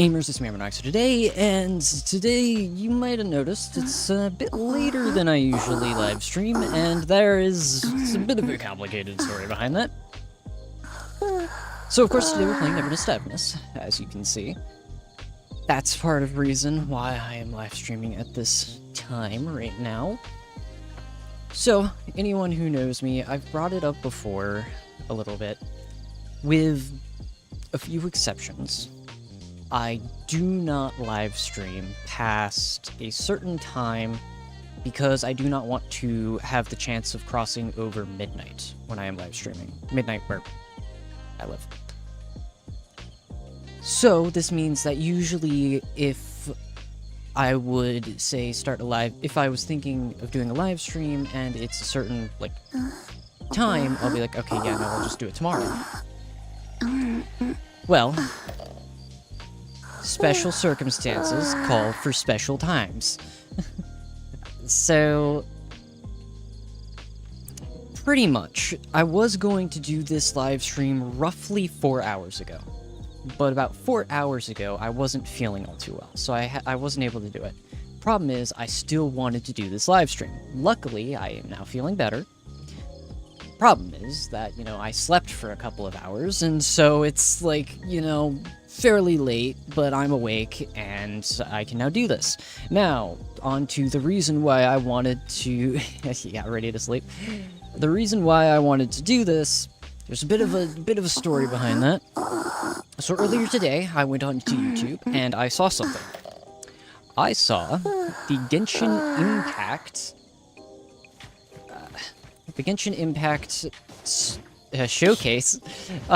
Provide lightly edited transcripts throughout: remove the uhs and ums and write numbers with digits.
gamers, it's me, Neverness today, and today you might have noticed it's a bit later than I usually live stream, and there is a bit of a complicated story behind that. So of course today we're playing Neverness, as you can see. That's part of the reason why I am live streaming at this time right now. So, anyone who knows me, I've brought it up before a little bit, with a few exceptions. I do not live stream past a certain time because I do not want to have the chance of crossing over midnight when I am live streaming. Midnight where I live. So this means that usually if I would say start a live, if I was thinking of doing a live stream and it's a certain like time, I'll be like, okay, yeah, no, I'll just do it tomorrow. Well, special circumstances call for special times. So, pretty much, I was going to do this live stream roughly 4 hours ago. But about 4 hours ago, I wasn't feeling all too well, so I wasn't able to do it. Problem is, I still wanted to do this live stream. Luckily, I am now feeling better. Problem is that, you know, I slept for a couple of hours, and so it's like, you know, fairly late, but I'm awake, and I can now do this. Now, on to the reason why I wanted to... you got ready to sleep. The reason why I wanted to do this, there's a bit of a story behind that. So earlier today, I went onto YouTube, and I saw something. I saw the Genshin Impact... the Genshin Impact showcase.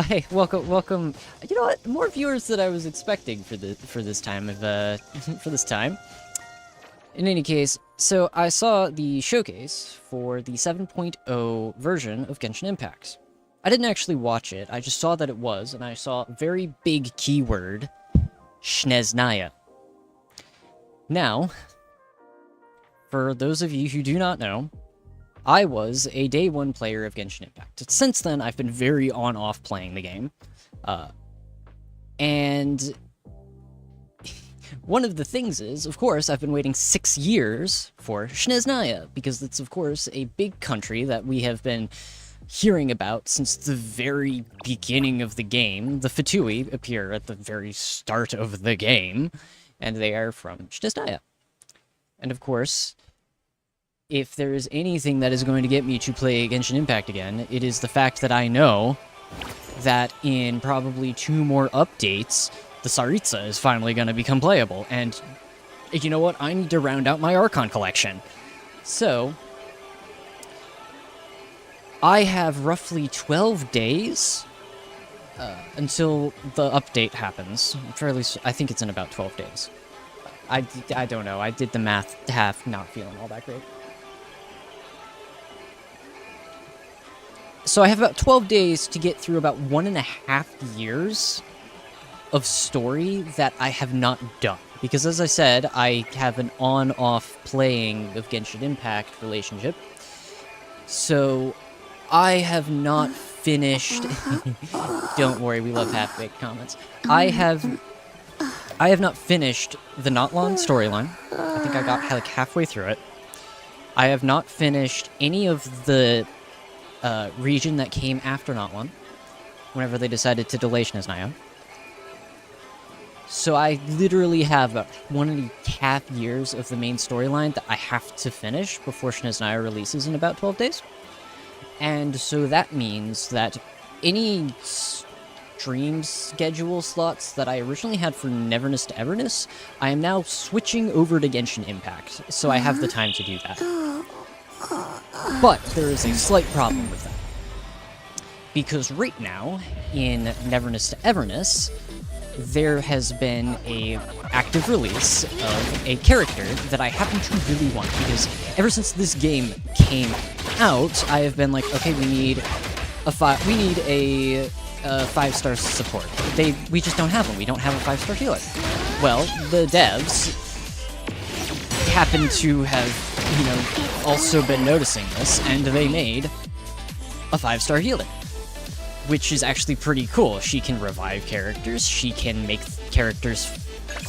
Hey, welcome. You know what? More viewers than I was expecting for this time. In any case, so I saw the showcase for the 7.0 version of Genshin Impact. I didn't actually watch it. I just saw that it was, and I saw a very big keyword, Shneznaya. Now, for those of you who do not know, I was a day one player of Genshin Impact. Since then, I've been very on-off playing the game. And one of the things is, of course, I've been waiting 6 years for Shneznaya, because it's, of course, a big country that we have been hearing about since the very beginning of the game. The Fatui appear at the very start of the game, and they are from Shneznaya. And, of course... if there is anything that is going to get me to play Genshin Impact again, it is the fact that I know that in probably 2 more updates, the Tsaritsa is finally going to become playable. And you know what? I need to round out my Archon collection. So, I have roughly 12 days until the update happens. I think it's in about 12 days. I don't know. I did the math half, not feeling all that great. So I have about 12 days to get through about 1.5 years of story that I have not done. Because as I said, I have an on-off playing of Genshin Impact relationship. So I have not finished... Don't worry, we love half-baked comments. I have not finished the Notlan storyline. I think I got like halfway through it. I have not finished any of the... region that came after Notlan, whenever they decided to delay Shneznaya. So I literally have about 1.5 years of the main storyline that I have to finish before Shneznaya releases in about 12 days. And so that means that any stream schedule slots that I originally had for Neverness to Everness, I am now switching over to Genshin Impact, so I have the time to do that. But there is a slight problem with that. Because right now, in Neverness to Everness, there has been a active release of a character that I happen to really want, because ever since this game came out, I have been like, okay, we need a 5-star support. We just don't have one. We don't have a 5-star healer. Well, the devs happen to have, you know, also been noticing this, and they made a 5-star healer, which is actually pretty cool. She can revive characters, she can make characters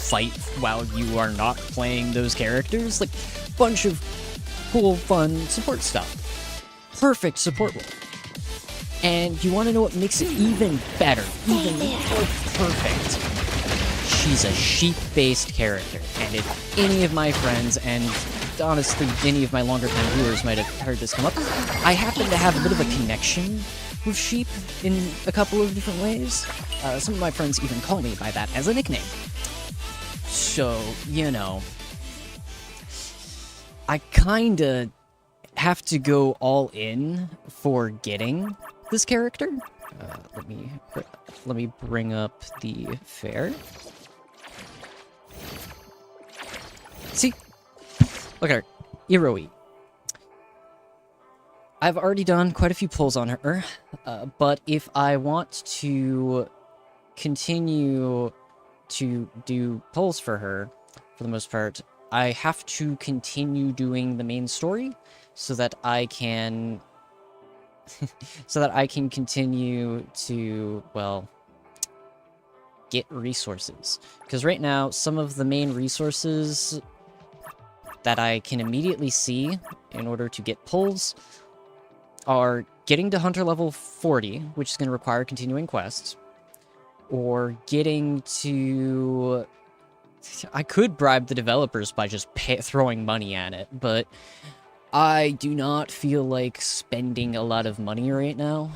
fight while you are not playing those characters. Like, bunch of cool, fun support stuff. Perfect support role. And you want to know what makes it even better, even more perfect? She's a sheep-based character, and if any of my friends, and honestly any of my longer-time viewers might have heard this come up, I happen to have a bit of a connection with sheep in a couple of different ways. Some of my friends even call me by that as a nickname. So, you know, I kinda have to go all in for getting this character. Let me bring up the fair. See? Look at her. Iroi. I've already done quite a few pulls on her, but if I want to continue to do pulls for her, for the most part, I have to continue doing the main story so that I can continue to, well, get resources. Because right now, some of the main resources that I can immediately see in order to get pulls are getting to Hunter level 40, which is going to require continuing quests, or getting to... I could bribe the developers by just throwing money at it, but I do not feel like spending a lot of money right now.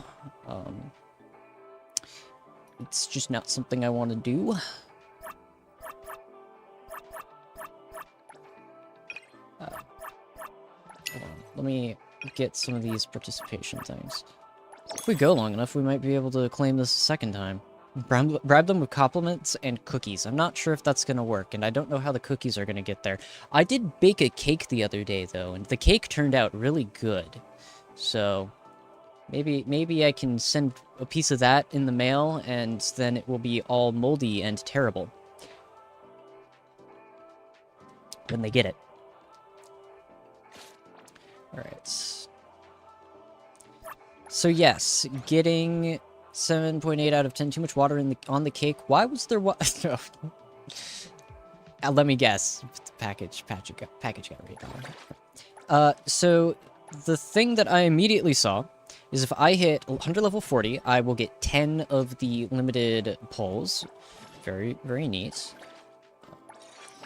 It's just not something I want to do. Hold on. Let me get some of these participation things. If we go long enough, we might be able to claim this a second time. Bribe them with compliments and cookies. I'm not sure if that's going to work, and I don't know how the cookies are going to get there. I did bake a cake the other day, though, and the cake turned out really good. So, maybe I can send a piece of that in the mail, and then it will be all moldy and terrible when they get it. Alright. So yes, getting 7.8 out of 10. Too much water on the cake. Why was there water? Let me guess. The package got redone. So the thing that I immediately saw is if I hit 100 level 40, I will get 10 of the limited pulls. Very, very neat.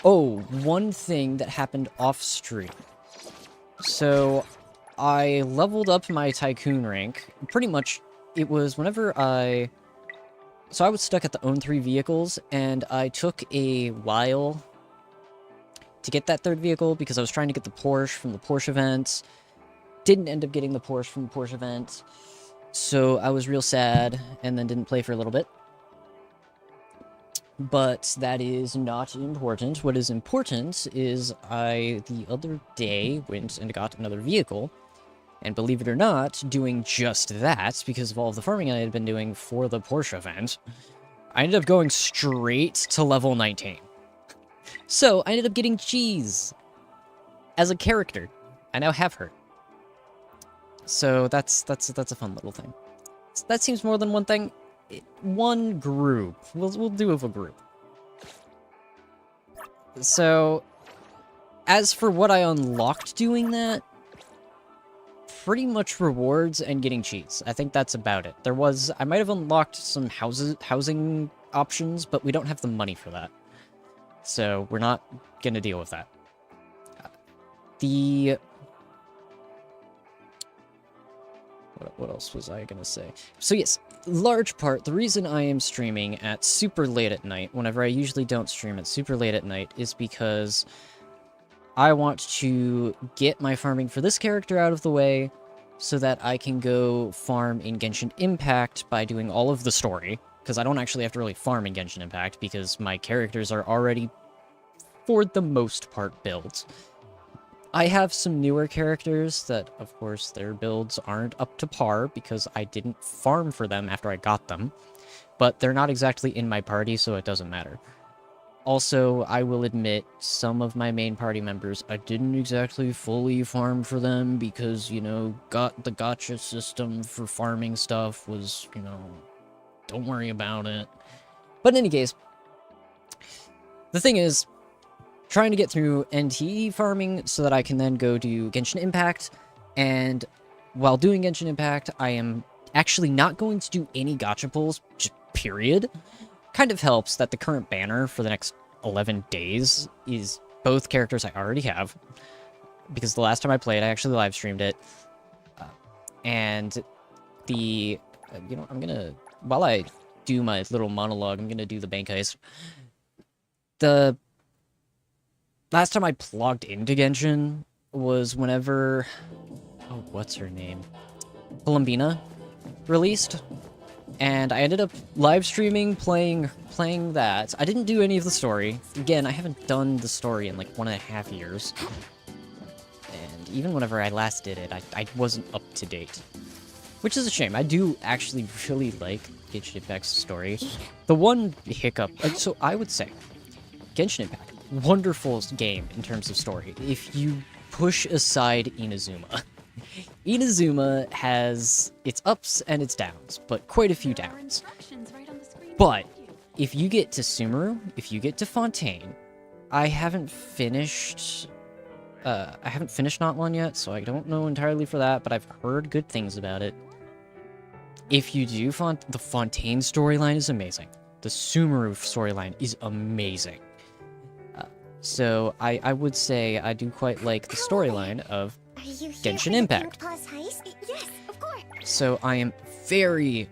Oh, one thing that happened off stream. So I leveled up my Tycoon rank. Pretty much, it was whenever I... So I was stuck at the own 3 vehicles, and I took a while to get that 3rd vehicle because I was trying to get the Porsche from the Porsche event. Didn't end up getting the Porsche from the Porsche event, so I was real sad, and then didn't play for a little bit. But that is not important. What is important is I, the other day, went and got another vehicle. And believe it or not, doing just that, because of all of the farming I had been doing for the Porsche event, I ended up going straight to level 19. So, I ended up getting Cheese as a character. I now have her. So, that's a fun little thing. That seems more than one thing. One group. We'll do with a group. So, as for what I unlocked doing that, pretty much rewards and getting cheese. I think that's about it. I might have unlocked some housing options, but we don't have the money for that. So, we're not gonna deal with that. What else was I gonna say? So yes, large part, the reason I am streaming at super late at night, whenever I usually don't stream at super late at night, is because I want to get my farming for this character out of the way so that I can go farm in Genshin Impact by doing all of the story, because I don't actually have to really farm in Genshin Impact because my characters are already, for the most part, built. I have some newer characters that, of course, their builds aren't up to par because I didn't farm for them after I got them, but they're not exactly in my party, so it doesn't matter. Also, I will admit, some of my main party members, I didn't exactly fully farm for them because, you know, the gacha system for farming stuff was, you know, don't worry about it. But in any case, The thing is, trying to get through NTE farming so that I can then go do Genshin Impact, and while doing Genshin Impact, I am actually not going to do any gacha pulls, just period. Kind of helps that the current banner for the next 11 days is both characters I already have, because the last time I played, I actually live streamed it, and the, I'm gonna, while I do my little monologue, I'm gonna do the bank heist. The last time I logged into Genshin was whenever, oh, what's her name? Columbina released, and I ended up live streaming playing that. I didn't do any of the story. Again, I haven't done the story in like 1.5 years. And even whenever I last did it, I wasn't up to date. Which is a shame. I do actually really like Genshin Impact's story. The one hiccup, so I would say, Genshin Impact, wonderful game in terms of story, if you push aside Inazuma. Inazuma has its ups and its downs, but quite a few downs. But if you get to Sumeru, if you get to Fontaine, I haven't finished Not One yet, so I don't know entirely for that, but I've heard good things about it. If you do, the Fontaine storyline is amazing. The Sumeru storyline is amazing. So I would say I do quite like the storyline of Genshin Impact. Yes, of course. So I am very,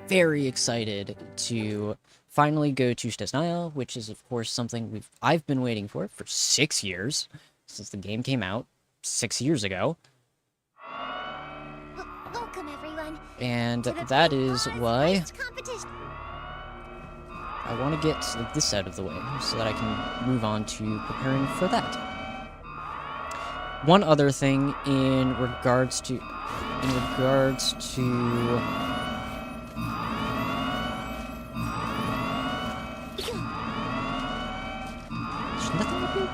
very excited to finally go to Stesnaya, which is of course something I've been waiting for 6 years, since the game came out 6 years ago. Welcome everyone. And that is why I want to get this out of the way, so that I can move on to preparing for that. One other thing in regards to... There's nothing up here?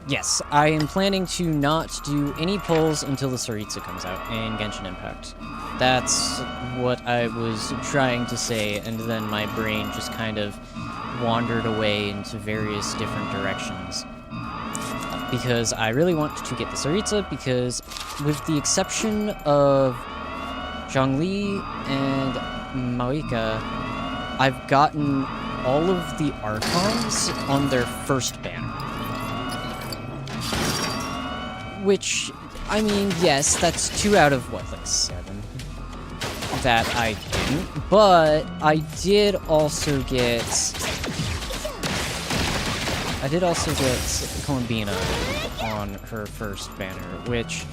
Yes, I am planning to not do any polls until the Saritsa comes out in Genshin Impact. That's what I was trying to say, and then my brain just kind of wandered away into various different directions. Because I really want to get the Saritsa, because with the exception of Zhongli and Maoika, I've gotten all of the Archons on their first banner. Which, I mean, yes, that's 2 out of, what, like 7? That I didn't, but I did also get Columbina on her first banner, which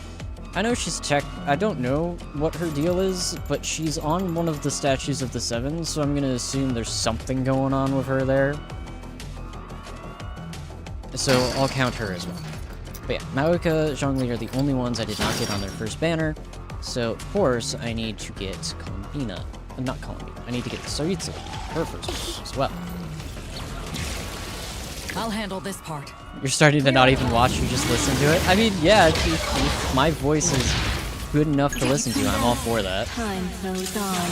I know she's I don't know what her deal is, but she's on one of the statues of the 7, so I'm gonna assume there's something going on with her there. So I'll count her as well. But yeah, Maoika, Zhongli are the only ones I did not get on their first banner, so of course I need to get Columbina. Not Columbina, I need to get the Saritsa, her first banner as well. I'll handle this part. You're starting to not even watch, you just listen to it? I mean, yeah, if my voice is good enough to listen to, I'm all for that. Time flows on.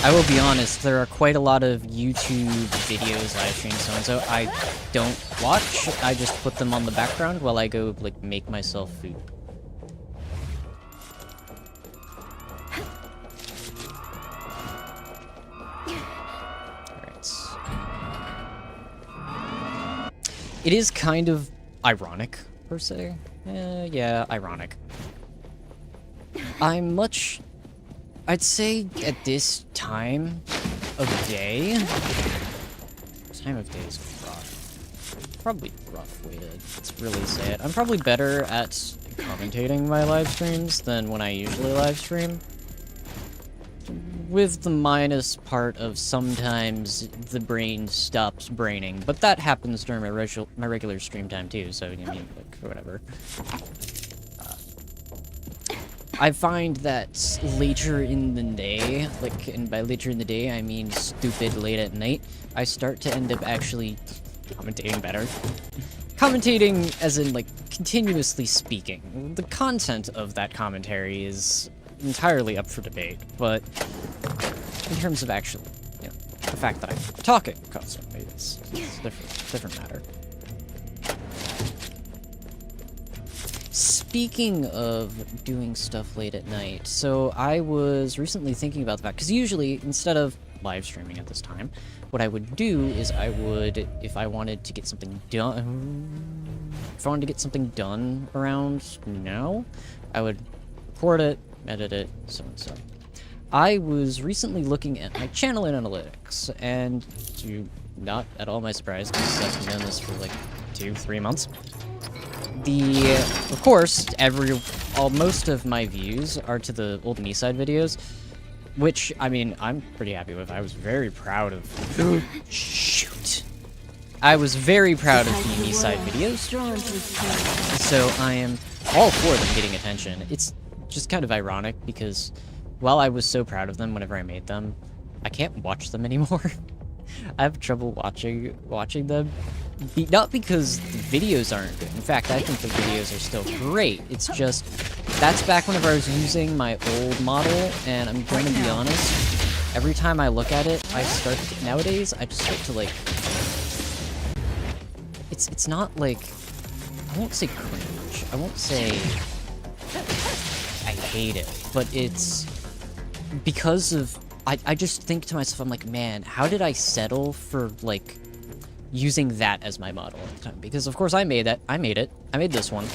I will be honest, there are quite a lot of YouTube videos, live streams, so I don't watch. I just put them on the background while I go, like, make myself food. Alright. It is kind of ironic, per se. Yeah, ironic. I'd say at this time of day is rough. Probably a rough way to really say it. I'm probably better at commentating my live streams than when I usually live stream. With the minus part of sometimes the brain stops braining, but that happens during my regular stream time too, so I mean, like, whatever. I find that later in the day, like, and by later in the day, I mean stupid late at night, I start to end up actually commentating better. Commentating as in, like, continuously speaking. The content of that commentary is entirely up for debate, but in terms of actually, you know, the fact that I'm talking constantly, it's different matter. Speaking of doing stuff late at night, so I was recently thinking about the fact, because usually, instead of live streaming at this time, what I would do is I would, if I wanted to get something done around now, I would record it, edit it, so and so. I was recently looking at my channel analytics, and to not at all my surprise, because I've been doing this for like 2-3 months, of course, most of my views are to the old me-side videos, which, I mean, I'm pretty happy with. I was very proud of... Shoot! I was very proud of the me-side videos, so I am all for them getting attention. It's just kind of ironic, because while I was so proud of them whenever I made them, I can't watch them anymore. I have trouble watching them. Not because the videos aren't good. In fact, I think the videos are still great. It's just, that's back whenever I was using my old model, and I'm going to be honest, every time I look at it, nowadays, I just start to, like, it's not, like, I won't say cringe, I won't say I hate it, but it's because of, I just think to myself, I'm like, man, how did I settle for, like, using that as my model at the time? Because, of course, I made this one,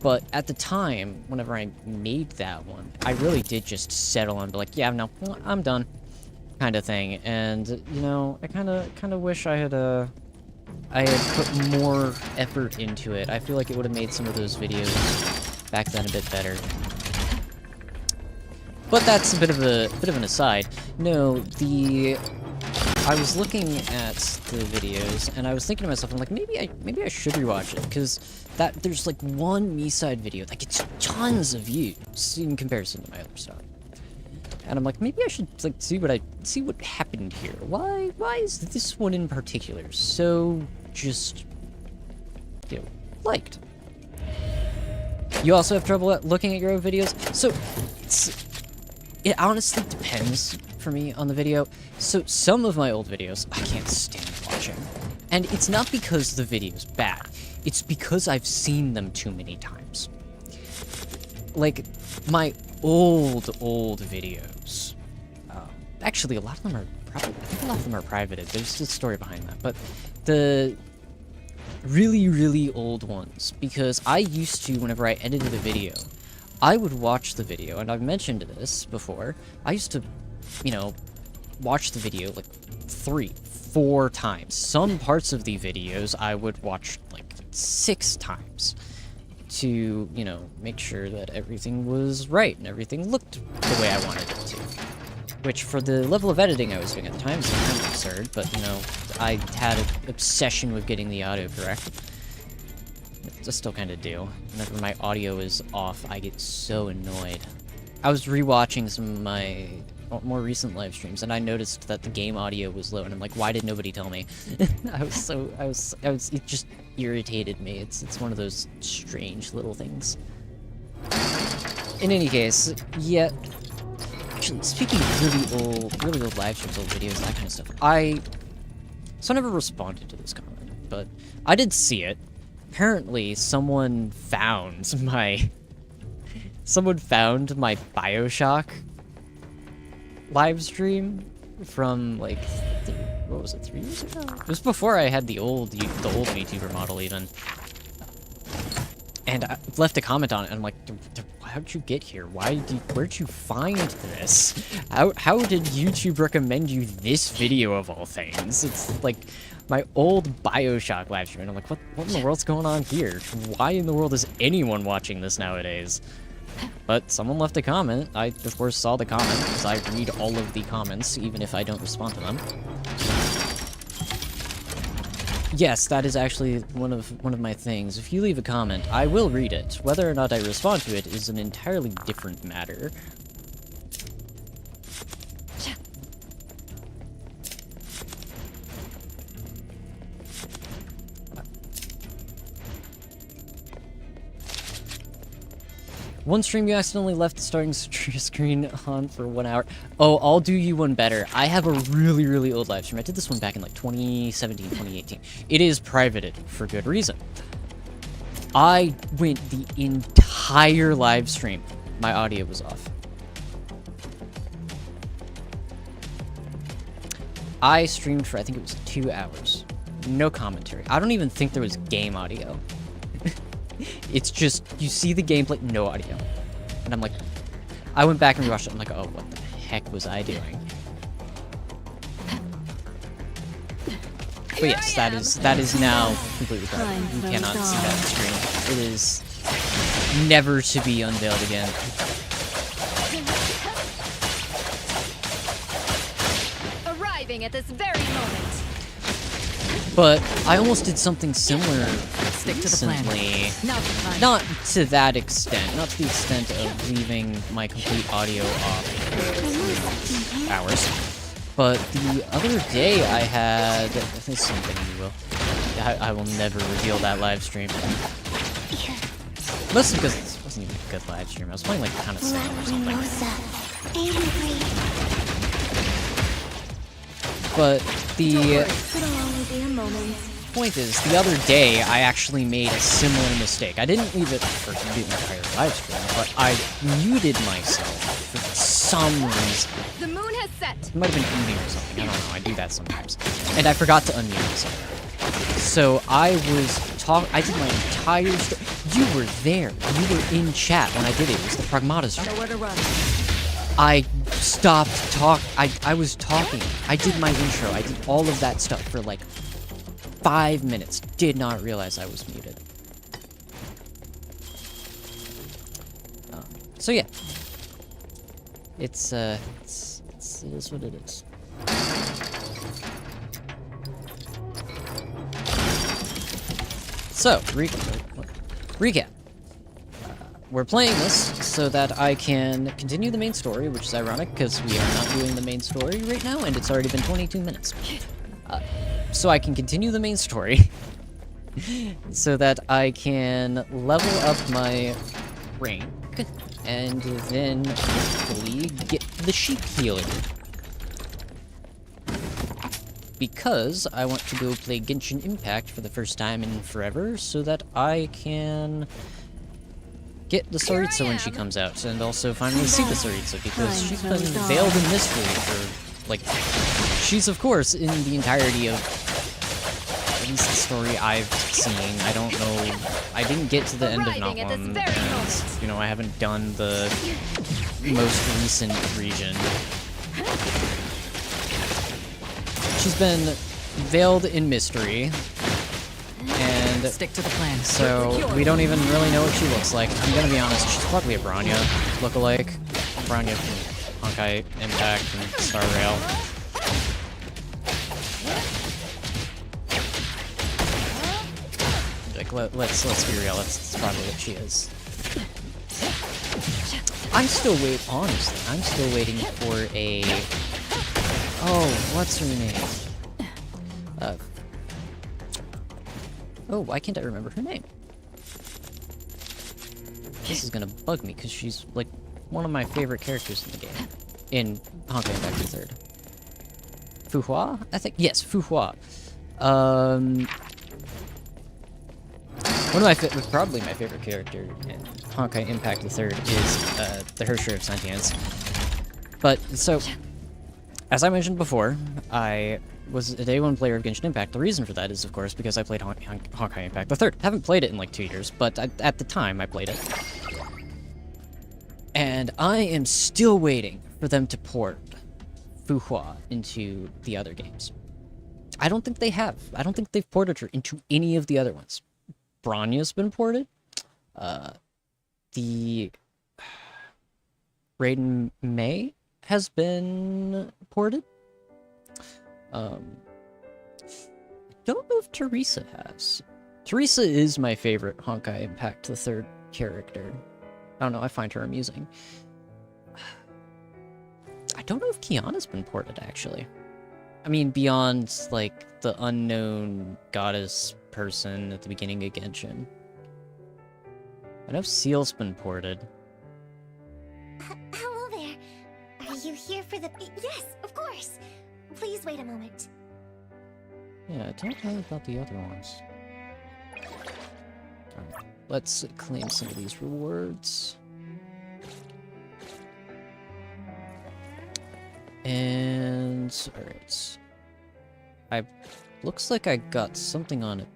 but at the time, whenever I made that one, I really did just settle on, be like, yeah, no, I'm done, kind of thing, and, you know, I kind of wish I had put more effort into it. I feel like it would have made some of those videos back then a bit better. But that's a bit of an aside. No, I was looking at the videos, and I was thinking to myself, I'm like, maybe I should rewatch it, because there's like one me-side video that gets tons of views in comparison to my other stuff. And I'm like, maybe I should like see what happened here. Why is this one in particular so just, you know, liked? You also have trouble looking at your own videos? So it honestly depends for me on the video. So some of my old videos I can't stand watching. And it's not because the video's bad. It's because I've seen them too many times. Like, my old videos. Actually, a lot of them are I think a lot of them are privated. There's a story behind that. But the really old ones, because I used to, whenever I edited a video, I would watch the video, and I've mentioned this before, I used to, you know, watch the video like 3-4 times. Some parts of the videos I would watch like 6 times to, you know, make sure that everything was right and everything looked the way I wanted it to. Which, for the level of editing I was doing at the time, is kind of absurd, but, you know, I had an obsession with getting the audio correct. I still kind of do. Whenever my audio is off, I get so annoyed. I was rewatching some of my more recent live streams, and I noticed that the game audio was low, and I'm like, why did nobody tell me? It just irritated me. It's one of those strange little things. In any case, yeah. Actually, speaking of really old live streams, old videos, that kind of stuff, I never responded to this comment, but I did see it. Apparently, someone found my BioShock live stream from, like, what was it, 3 years ago? It was before I had the old YouTuber model, even. And I left a comment on it, and I'm like, how'd you get here? Where'd you find this? How did YouTube recommend you this video of all things? It's like my old BioShock live stream, and I'm like, what in the world's going on here? Why in the world is anyone watching this nowadays? But someone left a comment. I, of course, saw the comment, because I read all of the comments, even if I don't respond to them. Yes, that is actually one of my things. If you leave a comment, I will read it. Whether or not I respond to it is an entirely different matter. One stream you accidentally left the starting screen on for 1 hour. Oh, I'll do you one better. I have a really, really old live stream. I did this one back in like 2017, 2018. It is privated for good reason. I went the entire live stream. My audio was off. I streamed for, I think it was 2 hours. No commentary. I don't even think there was game audio. It's just, you see the gameplay, no audio. And I'm like, I went back and rewatched it, I'm like, oh, what the heck was I doing? But yes, that is now completely private. You cannot see that screen. It is never to be unveiled again. Arriving at this very moment. But I almost did something similar Stick to the plan. recently. Not to that extent. Not to the extent of leaving my complete audio off for hours. But the other day I had... This is something you will... I will never reveal that live stream. Mostly because this wasn't even a good live stream. I was playing like kind of Sam or something. But the point is, the other day I actually made a similar mistake. I didn't leave it for the entire live stream, but I muted myself for some reason. The moon has set. It might have been eating or something. I don't know. I do that sometimes. And I forgot to unmute myself. So I did my entire story. You were there. You were in chat when I did it. It was the Pragmata stream. Nowhere to run. I stopped I was talking. I did my intro. I did all of that stuff for like 5 minutes. Did not realize I was muted. So yeah. It is what it is. So, recap. We're playing this so that I can continue the main story, which is ironic because we are not doing the main story right now, and it's already been 22 minutes. So I can continue the main story so that I can level up my rank and then hopefully get the sheep healing. Because I want to go play Genshin Impact for the first time in forever so that I can get the Tsaritsa when she comes out, and also finally see the Tsaritsa, because she's been veiled in mystery for, like, she's, of course, in the entirety of at least the story I've seen. I don't know, I didn't get to the end of Not One, and, you know, I haven't done the most recent region. She's been veiled in mystery, and Stick to the plan. so we don't even really know what she looks like. I'm gonna be honest, she's probably a Bronya lookalike. Bronya from Honkai Impact and Star Rail. Like, let's be real, that's probably what she is. Honestly, I'm still waiting for a... Oh, what's her name? Oh, why can't I remember her name? This is gonna bug me, because she's, like, one of my favorite characters in the game. In Honkai Impact the Third. Fuhua? I think? Yes, Fuhua. Probably my favorite character in Honkai Impact the Third is, the Hersher of Sentience. But, so... As I mentioned before, I was a day one player of Genshin Impact. The reason for that is, of course, because I played Honkai Impact the Third. Haven't played it in like 2 years, but at the time I played it. And I am still waiting for them to port Fuhua into the other games. I don't think they have. I don't think they've ported her into any of the other ones. Bronya's been ported. The Raiden Mei has been ported. I don't know if Teresa has. Teresa is my favorite Honkai Impact the Third character. I don't know, I find her amusing. I don't know if Kiana's been ported, actually. I mean, beyond, like, the unknown goddess person at the beginning of Genshin. I know Seal's been ported. you here for the... Yes, of course. Please wait a moment. Yeah, don't know about the other ones. Alright, let's claim some of these rewards. And... alright. Looks like I got something on it.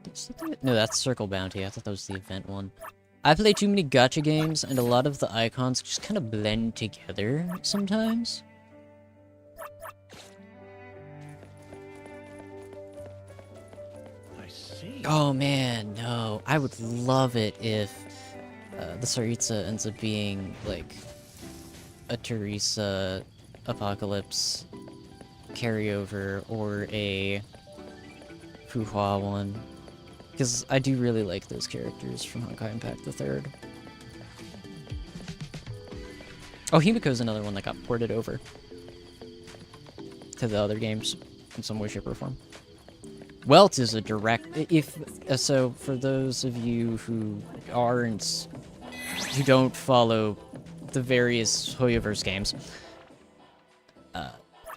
No, that's Circle Bounty. I thought that was the event one. I play too many gacha games, and a lot of the icons just kind of blend together sometimes. I see. Oh man, no. I would love it if the Saritsa ends up being, like, a Teresa Apocalypse carryover or a Fuhua one. Because I do really like those characters from Honkai Impact the Third. Oh, Himiko's another one that got ported over to the other games in some way, shape, or form. Welt is a direct... So, for those of you who aren't... who don't follow the various Hoyoverse games,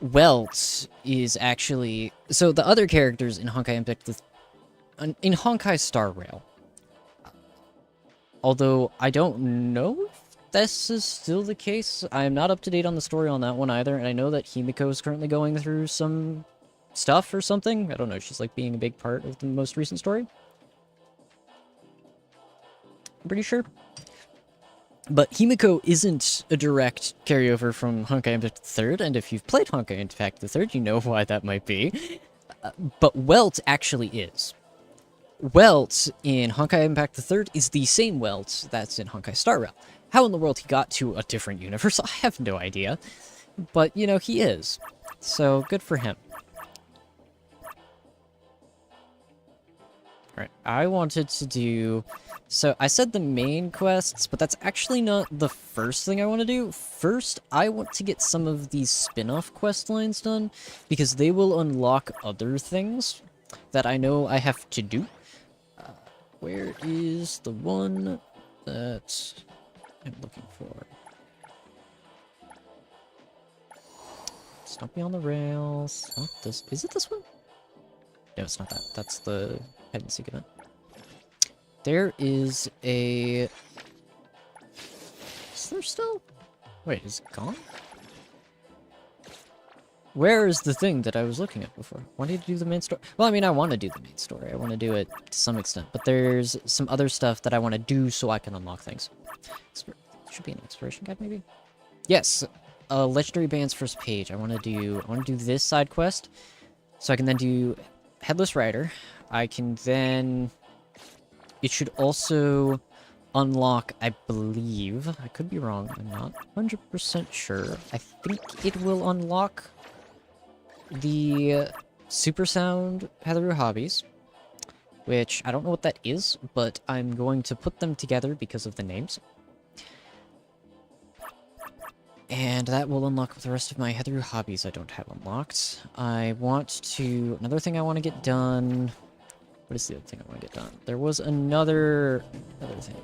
Welt is actually... So, the other characters in Honkai Impact in Honkai Star Rail, although I don't know if this is still the case. I am not up to date on the story on that one either, and I know that Himiko is currently going through some stuff or something. I don't know, she's like being a big part of the most recent story. I'm pretty sure. But Himiko isn't a direct carryover from Honkai Impact the Third, and if you've played Honkai Impact the Third, you know why that might be. But Welt actually is. Welt in Honkai Impact the Third is the same Welt that's in Honkai Star Rail. How in the world he got to a different universe, I have no idea. But, you know, he is. So, good for him. Alright, I wanted to do... So, I said the main quests, but that's actually not the first thing I want to do. First, I want to get some of these spin-off quest lines done, because they will unlock other things that I know I have to do. Where is the one that I'm looking for? It's not beyond the rails. Not this. Is it this one? No, it's not that. That's the hide and seek event. There is a... Is there still? Wait, is it gone? Where is the thing that I was looking at before? Wanted to do the main story? Well, I mean, I want to do the main story. I want to do it to some extent. But there's some other stuff that I want to do so I can unlock things. Should be an exploration guide, maybe? Yes. Legendary Band's first page. I want to do this side quest. So I can then do Headless Rider. I can then... It should also unlock, I believe... I could be wrong. I'm not 100% sure. I think it will unlock... the Super Sound Heatheroo Hobbies, which I don't know what that is, but I'm going to put them together because of the names. And that will unlock the rest of my Heatheroo Hobbies I don't have unlocked. I want to... Another thing I want to get done... What is the other thing I want to get done? There was another thing.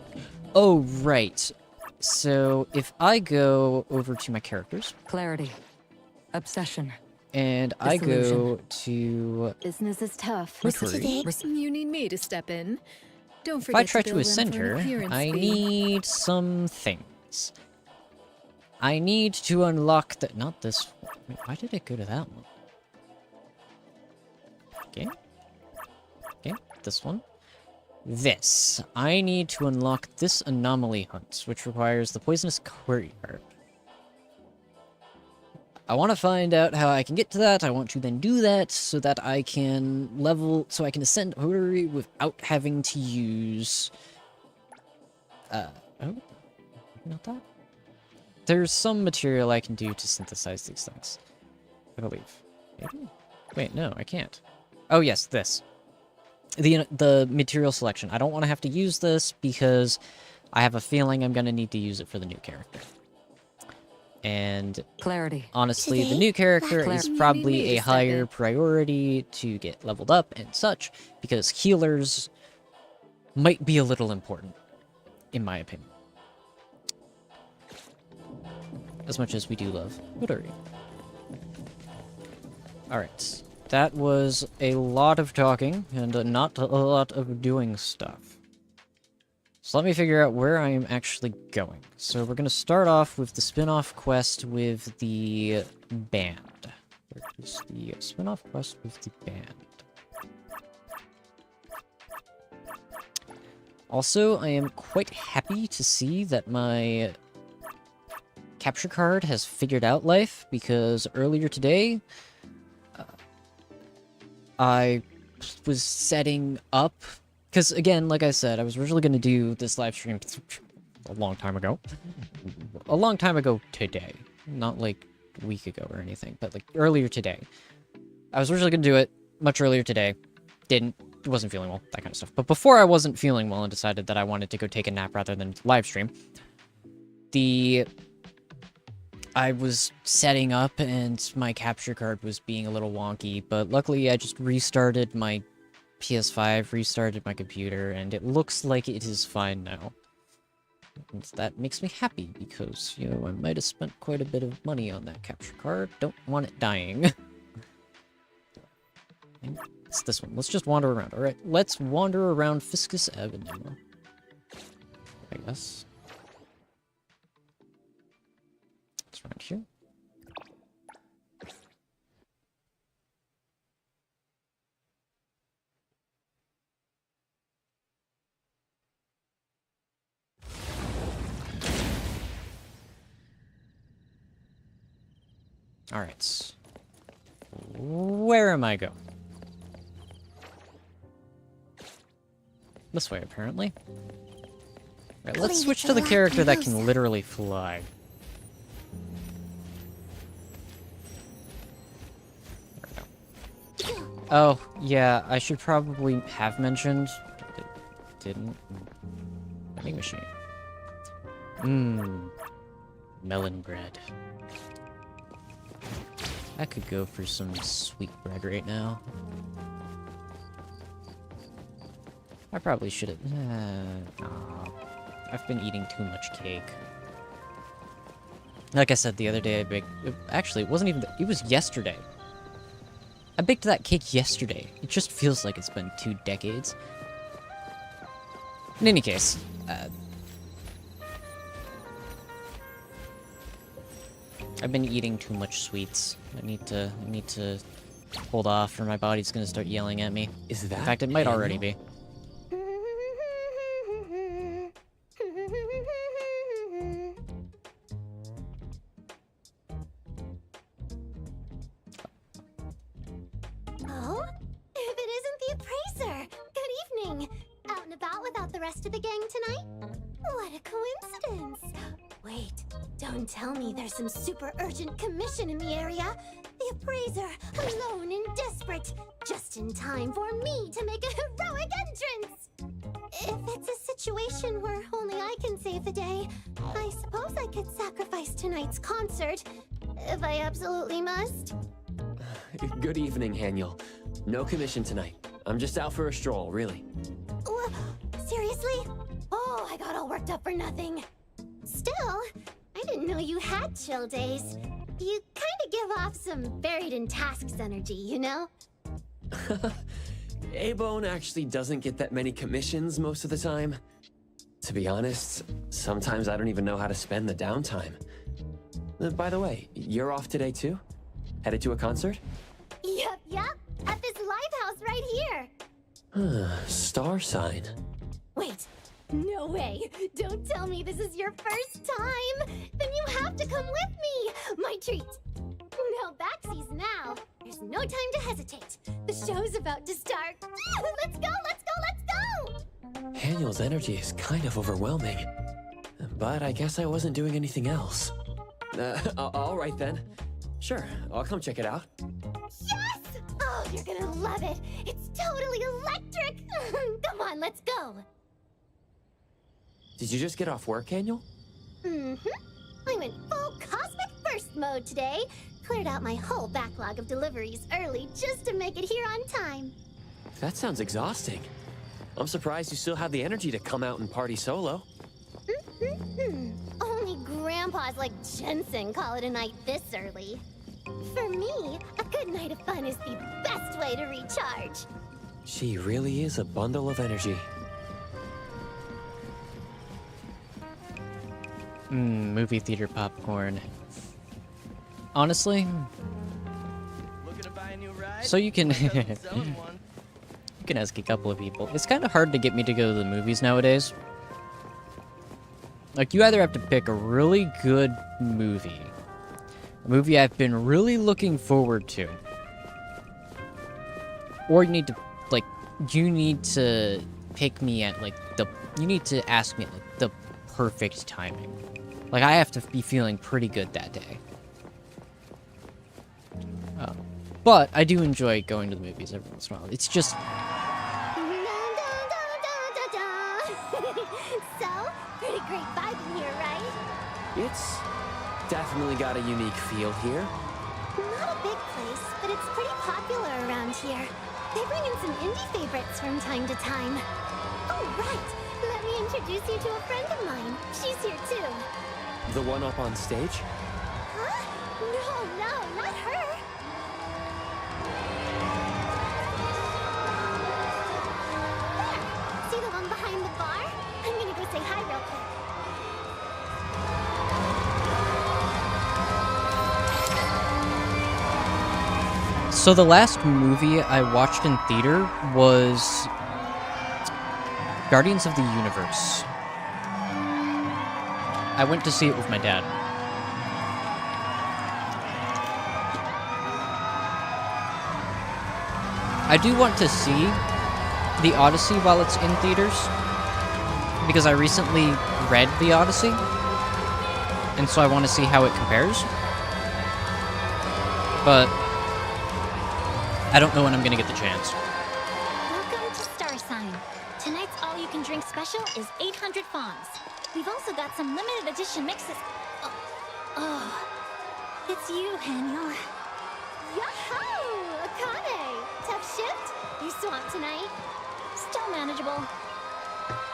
Oh, right. So, if I go over to my characters... Clarity. Obsession. And I go to... Business is tough. Literary. You need me to step in. Don't If I forget try to to bill ascend them for an her, appearance I fee. need some things. I need to unlock the... Not this one. Wait, why did it go to that one? Okay. Okay, this one. This. I need to unlock this anomaly hunt, which requires the poisonous courtyard. I want to find out how I can get to that. I want to then do that so that I can level... So I can ascend Hodori without having to use... Oh, not that? There's some material I can do to synthesize these things. I believe. Maybe? Wait, no, I can't. Oh, yes, this. The material selection. I don't want to have to use this because I have a feeling I'm going to need to use it for the new character. And Clarity. honestly, the new character is probably a step higher in. priority to get leveled up and such, because healers might be a little important, in my opinion. as much as we do love Midori. Alright, that was a lot of talking, and not a lot of doing stuff. So let me figure out where I am actually going. So we're going to start off with the spin-off quest with the band. Where is the spin-off quest with the band? Also, I am quite happy to see that my capture card has figured out life, because earlier today, I was setting up... Because, again, like I said, I was originally going to do this live stream a long time ago. A long time ago today. Not, like, a week ago or anything, but, like, earlier today. I was originally going to do it much earlier today. Wasn't feeling well, that kind of stuff. But before I wasn't feeling well and decided that I wanted to go take a nap rather than live stream, I was setting up and my capture card was being a little wonky, but luckily I just restarted my PS5, restarted my computer, and it looks like it is fine now. And that makes me happy because, you know, I might have spent quite a bit of money on that capture card. Don't want it dying. It's this one. Let's just wander around. Alright, let's wander around Fiscus Avenue. I guess. It's around here. Alright. Where am I going? This way, apparently. Alright, let's switch to the character that can literally fly. There we go. Oh, yeah, I should probably have mentioned... Didn't... Vending machine. Mmm. Melon bread. I could go for some sweet bread right now. I probably should have... I've been eating too much cake. Like I said the other day, I baked... Actually, it wasn't even... It was yesterday. I baked that cake yesterday. It just feels like it's been 2 decades. In any case... I've been eating too much sweets. I need to hold off, or my body's gonna start yelling at me. Is that? In fact, it might already be. Oh, if it isn't the appraiser! Good evening! Out and about without the rest of the gang tonight? What a coincidence! Wait, don't tell me there's some super urgent commission in the area. The appraiser, alone and desperate, just in time for me to make a heroic entrance! If it's a situation where only I can save the day, I suppose I could sacrifice tonight's concert, if I absolutely must. Good evening, Haniel. No commission tonight. I'm just out for a stroll, really. Seriously? Oh, I got all worked up for nothing. Still, I didn't know you had chill days. You kinda give off some buried in tasks energy, you know? A-Bone actually doesn't get that many commissions most of the time. To be honest, sometimes I don't even know how to spend the downtime. By the way, you're off today too? Headed to a concert? Yup. At this lighthouse right here. Star sign. Wait, no way. Don't tell me this is your first time. Then you have to come with me. My treat. No backsies now. There's no time to hesitate. The show's about to start. Let's go. Haniel's energy is kind of overwhelming. But I guess I wasn't doing anything else. All right then. Sure, I'll come check it out. Yes! Oh, you're gonna love it. It's totally electric. Come on, let's go. Did you just get off work, Haniel? I went full cosmic burst mode today. Cleared out my whole backlog of deliveries early just to make it here on time. That sounds exhausting. I'm surprised you still have the energy to come out and party solo. Only Grandma grandpas like Jensen call it a night this early. For me, a good night of fun is the best way to recharge. She really is a bundle of energy. Movie theater popcorn. Honestly, so you can you can ask a couple of people. It's kind of hard to get me to go to the movies nowadays. Like, you either have to pick a really good movie, a movie I've been really looking forward to, or you need to pick me at you need to ask me at the perfect timing. Like, I have to be feeling pretty good that day. But I do enjoy going to the movies every once in a while. It's just... So, pretty great vibe in here, right? It's definitely got a unique feel here. Not a big place, but it's pretty popular around here. They bring in some indie favorites from time to time. Oh, right! Let me introduce you to a friend of mine. She's here too. The one up on stage? Huh? No, not her. There! See the one behind the bar? I'm gonna go say hi real quick. So the last movie I watched in theater was Guardians of the Universe. I went to see it with my dad. I do want to see The Odyssey while it's in theaters, because I recently read The Odyssey, and so I want to see how it compares. But I don't know when I'm gonna get the chance. Welcome to Star Sign. Tonight's all-you-can-drink special is 800 fawns. We've also got some limited edition mixes. Oh, it's you, Haniel. Yahoo! Akane! Tough shift? You swamped tonight? Still manageable.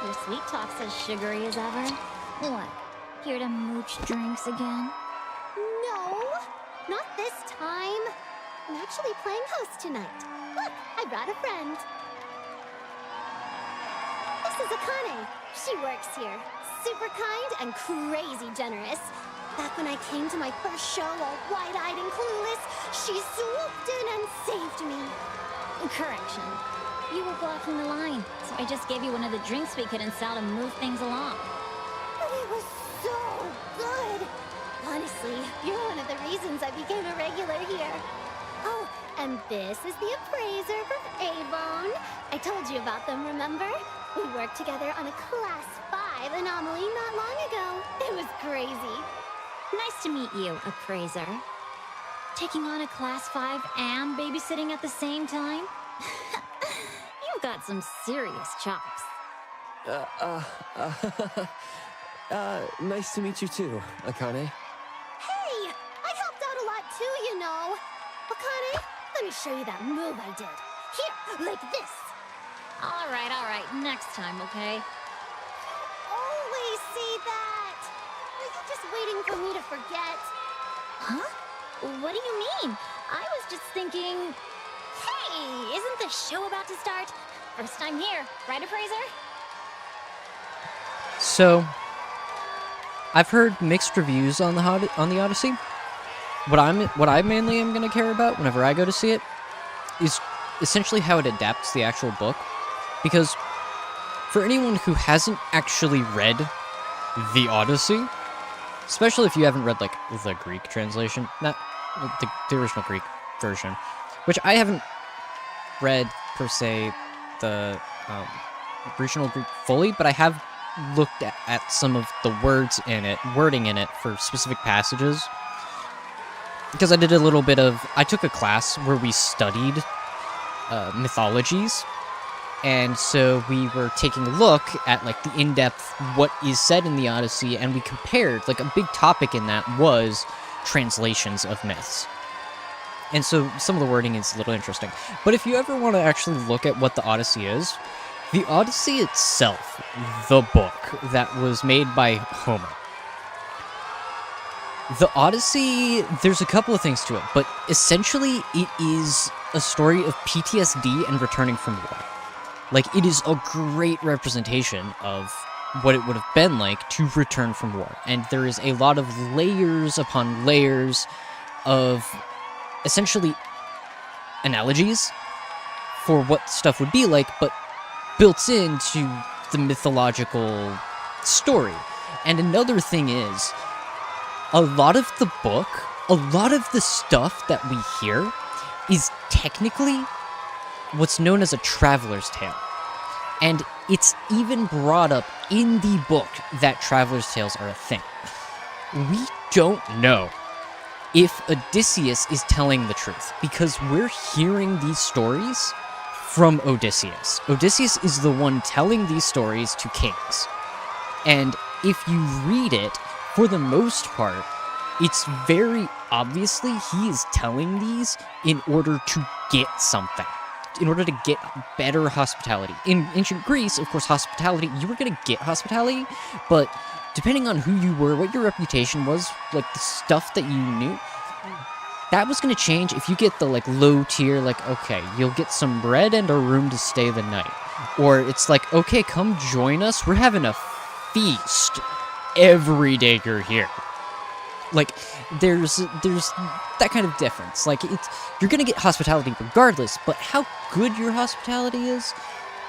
Your sweet talk's as sugary as ever. What? Here to mooch drinks again? No, not this time. I'm actually playing host tonight. Look, I brought a friend. This is Akane. She works here. Super kind and crazy generous. Back when I came to my first show all wide-eyed and clueless, she swooped in and saved me. Correction. You were blocking the line, so I just gave you one of the drinks we could install to move things along. But it was so good. Honestly, you're one of the reasons I became a regular here. Oh, and this is the appraiser from Avon. I told you about them, remember? We worked together on a Class 5 anomaly not long ago. It was crazy. Nice to meet you, appraiser. Taking on a Class 5 and babysitting at the same time? You've got some serious chops. Nice to meet you too, Akane. Hey, I helped out a lot too, you know. Akane, let me show you that move I did. Here, like this. All right. Next time, okay? Always say that. Are you just waiting for me to forget? Huh? What do you mean? I was just thinking... Hey, isn't the show about to start? First time here, right, appraiser? So, I've heard mixed reviews on the Odyssey. What I mainly am gonna care about whenever I go to see it is essentially how it adapts the actual book, because for anyone who hasn't actually read the Odyssey, especially if you haven't read like the Greek translation, not the original Greek version, which I haven't read per se the original Greek fully, but I have looked at some of the wording in it for specific passages, because I did a little bit of, I took a class where we studied mythologies, and so we were taking a look at like the in-depth what is said in the Odyssey, and we compared, like a big topic in that was translations of myths. And so some of the wording is a little interesting. But if you ever want to actually look at what the Odyssey is, the Odyssey itself, the book that was made by Homer, The Odyssey, there's a couple of things to it, but essentially it is a story of PTSD and returning from war. Like, it is a great representation of what it would have been like to return from war. And there is a lot of layers upon layers of essentially analogies for what stuff would be like, but built into the mythological story. And another thing is, a lot of the book, a lot of the stuff that we hear is technically what's known as a traveler's tale. And it's even brought up in the book that traveler's tales are a thing. We don't know if Odysseus is telling the truth, because we're hearing these stories from Odysseus. Odysseus is the one telling these stories to kings. And if you read it, for the most part, it's very obviously he is telling these in order to get something, in order to get better hospitality. In ancient Greece, of course, hospitality, you were going to get hospitality, but depending on who you were, what your reputation was, like the stuff that you knew, that was going to change if you get the like low tier, like, okay, you'll get some bread and a room to stay the night. Or it's like, okay, come join us, we're having a feast every day you're here. Like, there's that kind of difference. Like, you're gonna get hospitality regardless, but how good your hospitality is,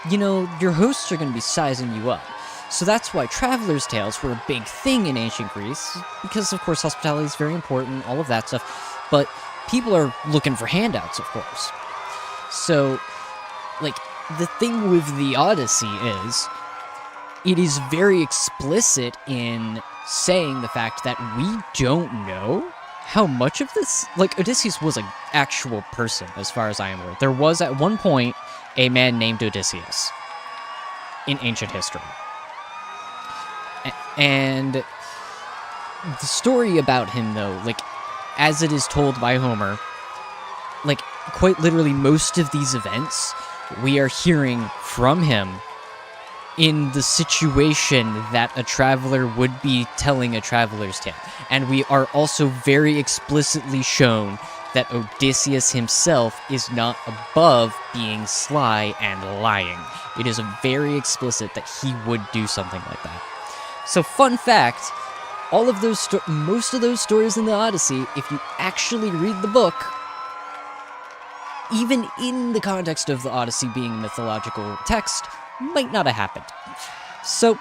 you know, your hosts are gonna be sizing you up. So that's why travelers' tales were a big thing in ancient Greece, because of course hospitality is very important, all of that stuff, but people are looking for handouts, of course. So, like, the thing with the Odyssey is, it is very explicit in saying the fact that we don't know how much of this, like, Odysseus was an actual person, as far as I am aware. There was, at one point, a man named Odysseus in ancient history. And the story about him, though, like, as it is told by Homer, like, quite literally most of these events, we are hearing from him in the situation that a traveler would be telling a traveler's tale. And we are also very explicitly shown that Odysseus himself is not above being sly and lying. It is very explicit that he would do something like that. So, fun fact, all of those most of those stories in the Odyssey, if you actually read the book, even in the context of the Odyssey being a mythological text, might not have happened. So,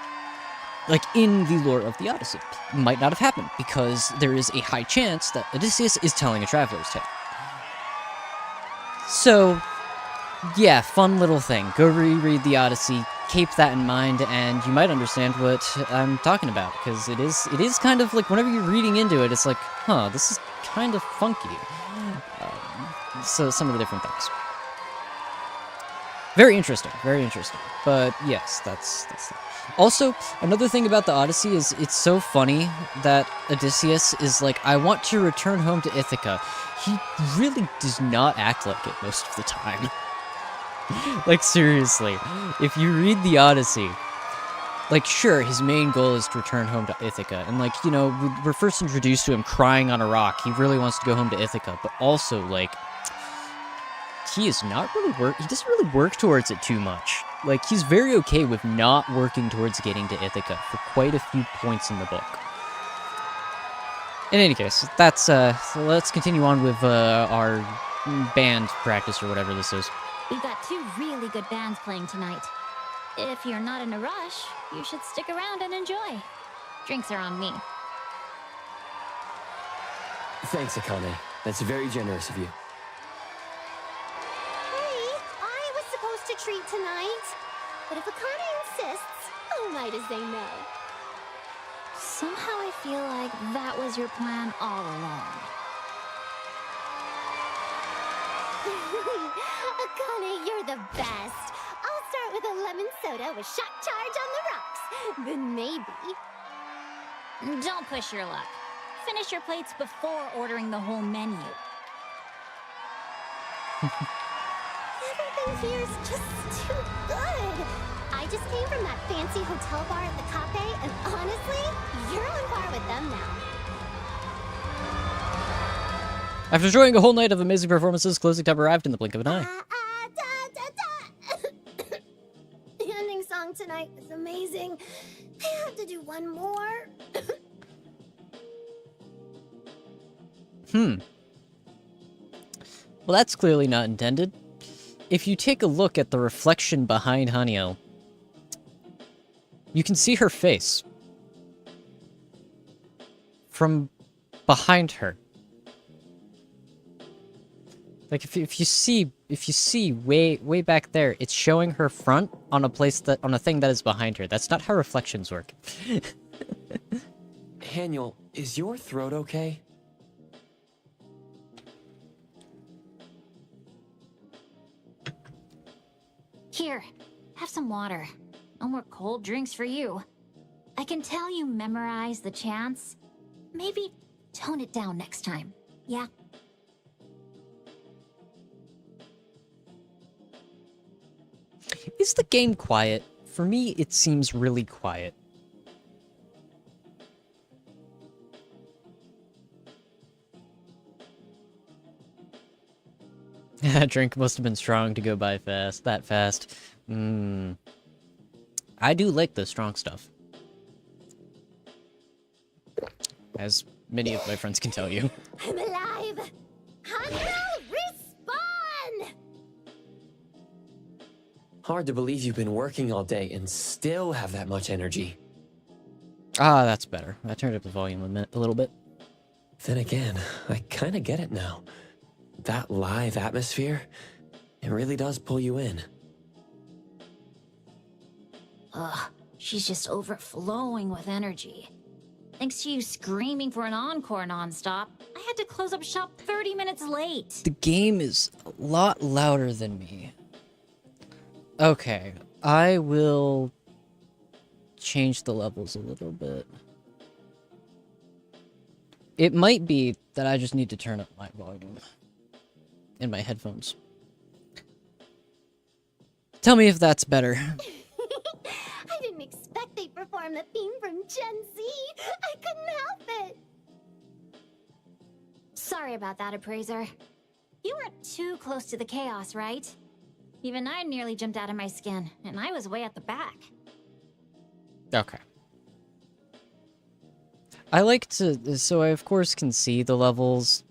like, in the lore of the Odyssey, might not have happened, because there is a high chance that Odysseus is telling a traveler's tale. So, yeah, fun little thing. Go reread the Odyssey, keep that in mind, and you might understand what I'm talking about, because it is kind of like, whenever you're reading into it, it's like, huh, this is kind of funky. So, some of the different things. Very interesting, very interesting. But yes, that's that. Also, another thing about the Odyssey is it's so funny that Odysseus is like, I want to return home to Ithaca. He really does not act like it most of the time. Like, seriously, if you read the Odyssey, like, sure, his main goal is to return home to Ithaca, and, like, you know, we're first introduced to him crying on a rock. He really wants to go home to Ithaca, but also, like, he is not really he doesn't really work towards it too much. Like, he's very okay with not working towards getting to Ithaca for quite a few points in the book. In any case, that's, let's continue on with, our band practice or whatever this is. We've got 2 really good bands playing tonight. If you're not in a rush, you should stick around and enjoy. Drinks are on me. Thanks, Akane. That's very generous of you. I was supposed to treat tonight, but if Akane insists, who might as say no? Somehow I feel like that was your plan all along. Akane, you're the best. I'll start with a lemon soda with shock charge on the rocks. Then maybe. Don't push your luck. Finish your plates before ordering the whole menu. Everything here's just too good. I just came from that fancy hotel bar at the cafe, and honestly, you're on par with them now. After enjoying a whole night of amazing performances, closing time arrived in the blink of an eye. The ending song tonight is amazing. I have to do one more. Well, that's clearly not intended. If you take a look at the reflection behind Hanyo, you can see her face from behind her. Like if you see way back there, it's showing her front on a thing that is behind her. That's not how reflections work. Haniel, is your throat okay? Here, have some water. No more cold drinks for you. I can tell you memorize the chants. Maybe tone it down next time, yeah? Is the game quiet? For me, it seems really quiet. That drink must have been strong to go by that fast. I do like the strong stuff. As many of my friends can tell you. I'm alive. Hanyo, respawn! Hard to believe you've been working all day and still have that much energy. Ah, that's better. I turned up the volume a little bit. Then again, I kinda get it now. That live atmosphere, it really does pull you in. Ugh, she's just overflowing with energy. Thanks to you screaming for an encore nonstop, I had to close up shop 30 minutes late. The game is a lot louder than me. Okay, I will change the levels a little bit. It might be that I just need to turn up my volume in my headphones. Tell me if that's better. I didn't expect they'd perform the theme from Gen Z. I couldn't help it. Sorry about that, Appraiser. You weren't too close to the chaos, right? Even I nearly jumped out of my skin, and I was way at the back. Okay. I like to, so I of course can see the levels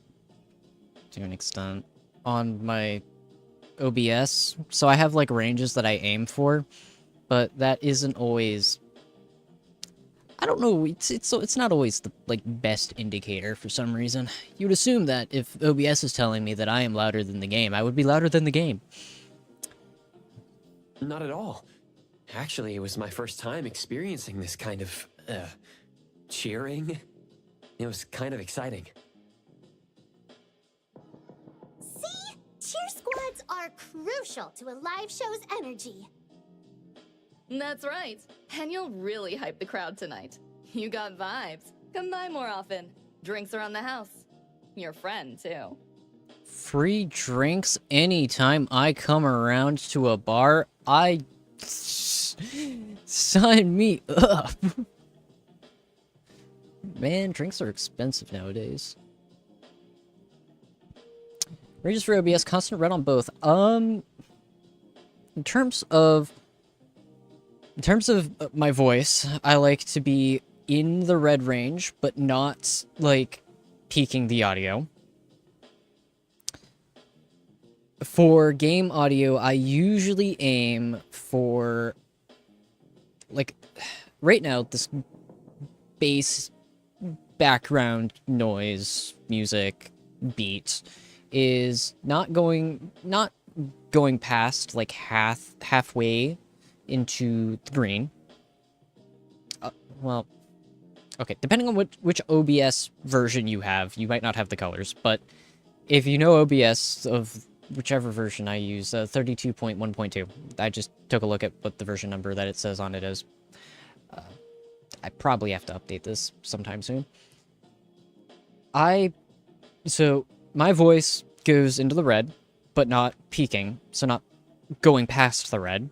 to an extent on my OBS. So I have like ranges that I aim for, but that isn't always, I don't know, it's not always the like best indicator for some reason. You would assume that if OBS is telling me that I am louder than the game, I would be louder than the game. Not at all. Actually, it was my first time experiencing this kind of, cheering. It was kind of exciting. See? Cheer squads are crucial to a live show's energy. That's right. And you'll really hype the crowd tonight. You got vibes. Come by more often. Drinks around the house. Your friend, too. Free drinks anytime I come around to a bar. Sign me up. Man, drinks are expensive nowadays. Ranges for OBS, constant red on both. In terms of my voice, I like to be in the red range, but not like peaking the audio. For game audio, I usually aim for, like, right now, this bass background noise, music, beat is not going past, like, halfway into the green. Well, okay, depending on which OBS version you have, you might not have the colors, but if you know OBS of whichever version I use, 32.1.2. I just took a look at what the version number that it says on it is. I probably have to update this sometime soon. So my voice goes into the red, but not peaking, so not going past the red.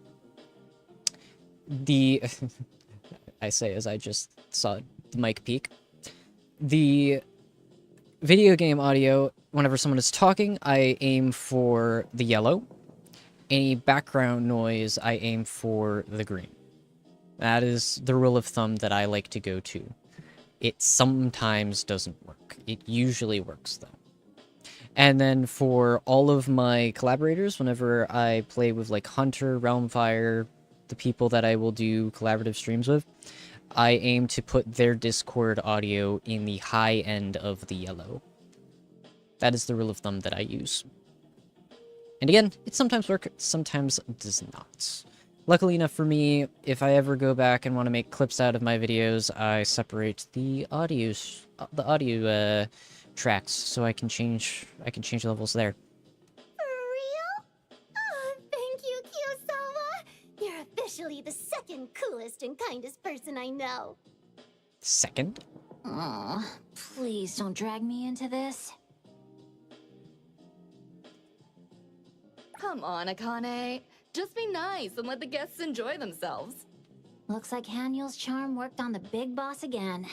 I say as I just saw the mic peak. The video game audio whenever someone is talking, I aim for the yellow. Any background noise, I aim for the green. That is the rule of thumb that I like to go to. It sometimes doesn't work. It usually works, though. And then for all of my collaborators, whenever I play with, like, Hunter, Realmfire, the people that I will do collaborative streams with, I aim to put their Discord audio in the high end of the yellow. That is the rule of thumb that I use. And again, it sometimes works, sometimes does not. Luckily enough for me, if I ever go back and want to make clips out of my videos, I separate the audio tracks so I can change levels there. For real? Oh, thank you, Kiyosawa. You're officially the second coolest and kindest person I know. Second? Oh, please don't drag me into this. Come on, Akane. Just be nice and let the guests enjoy themselves. Looks like Haniel's charm worked on the big boss again.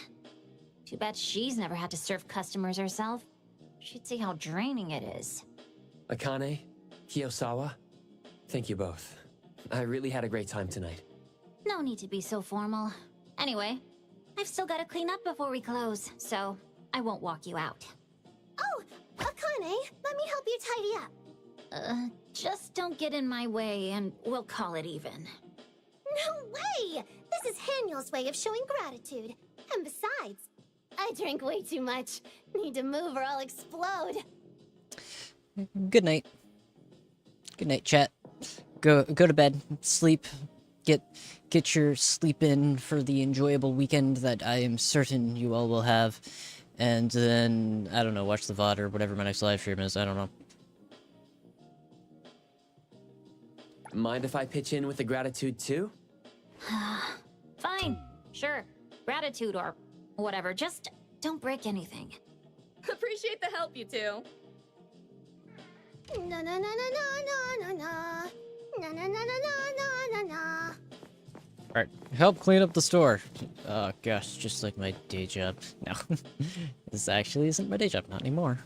Too bad she's never had to serve customers herself. She'd see how draining it is. Akane, Kiyosawa, thank you both. I really had a great time tonight. No need to be so formal. Anyway, I've still got to clean up before we close, so I won't walk you out. Oh, Akane, let me help you tidy up. Just don't get in my way and we'll call it even. No way! This is Haniel's way of showing gratitude. And besides, I drink way too much. Need to move or I'll explode. Good night. Good night, chat. Go to bed, sleep, get your sleep in for the enjoyable weekend that I am certain you all will have. And then, I don't know, watch the VOD or whatever my next live stream is, I don't know. Mind if I pitch in with the gratitude too? Fine, sure. Gratitude or whatever, just don't break anything. Appreciate the help, you two. Na na na na na na na na. Na na na na na na na. Alright, help clean up the store. Oh gosh, just like my day job. No, this actually isn't my day job, not anymore.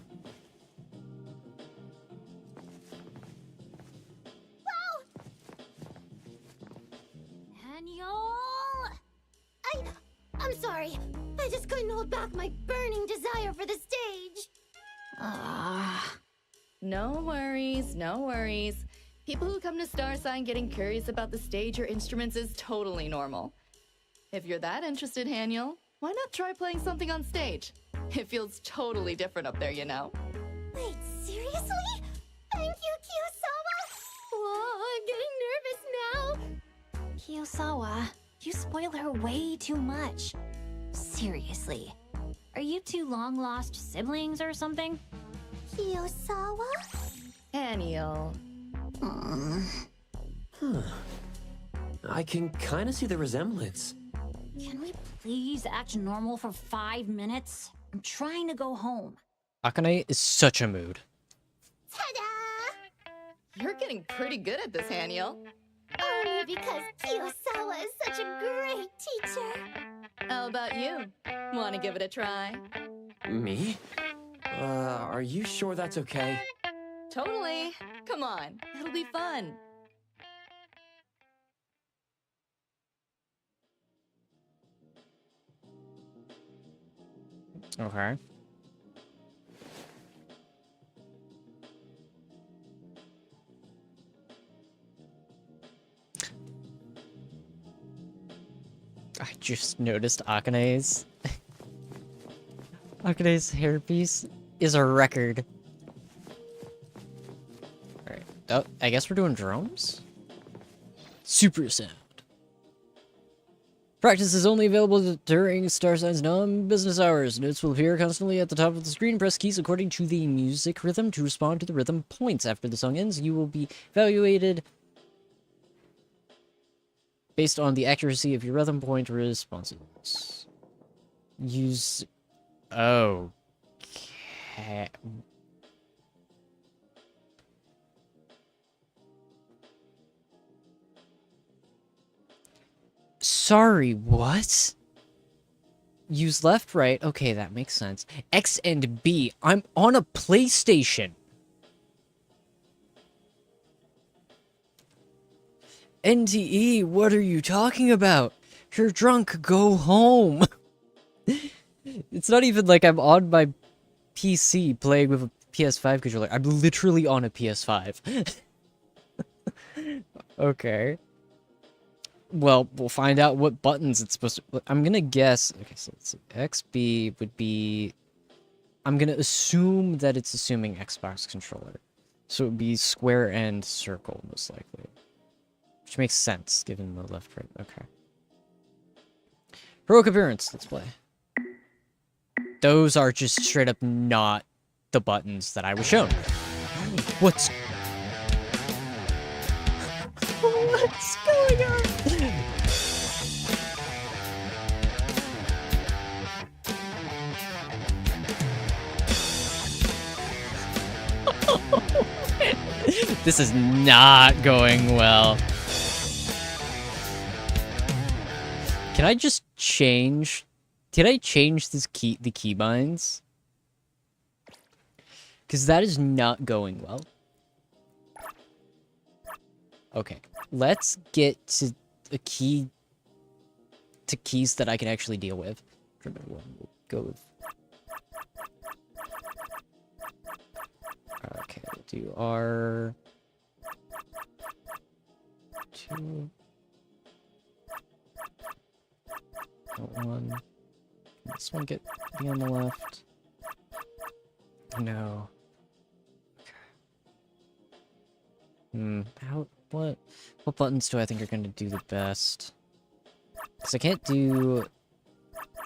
I'm sorry. I just couldn't hold back my burning desire for the stage. No worries, no worries. People who come to Star Sign getting curious about the stage or instruments is totally normal. If you're that interested, Haniel, why not try playing something on stage? It feels totally different up there, you know? Wait, seriously? Thank you, Kiyosawa. Whoa, I'm getting nervous now. Kiyosawa, you spoil her way too much. Seriously. Are you two long-lost siblings or something? Kiyosawa? Haniel. I can kind of see the resemblance. Can we please act normal for 5 minutes? I'm trying to go home. Akane is such a mood. Ta-da! You're getting pretty good at this, Haniel. Only because Kiyosawa is such a great teacher. How about you? Want to give it a try? Me? Are you sure that's okay? Totally. Come on, it'll be fun. Okay. I just noticed Akane's hairpiece is a record. Alright. Oh, I guess we're doing drums? Super sound. Practice is only available during Star Sign's non-business hours. Notes will appear constantly at the top of the screen. Press keys according to the music rhythm to respond to the rhythm points. After the song ends, you will be evaluated based on the accuracy of your rhythm point responses. Use... Oh. Okay. Sorry, what? use left, right. Okay, that makes sense. X and B. I'm on a PlayStation. NTE, what are you talking about? You're drunk, go home. It's not even like I'm on my PC playing with a PS5 controller. I'm literally on a PS5. Okay. Well, we'll find out what buttons it's supposed to... I'm gonna guess... Okay, so let's see. XB would be... I'm gonna assume that it's assuming Xbox controller. So it would be square and circle, most likely. Which makes sense, given the left, right. Okay. Heroic Appearance, let's play. Those are just straight up not the buttons that I was shown. What's going on? This is not going well. Can I just change? Did I change the keybinds? Because that is not going well. Okay, let's get to a key to keys that I can actually deal with. We'll go with. Okay, we'll do R2. One. This one be on the left. No. Okay. What buttons do I think are gonna do the best? Because I can't do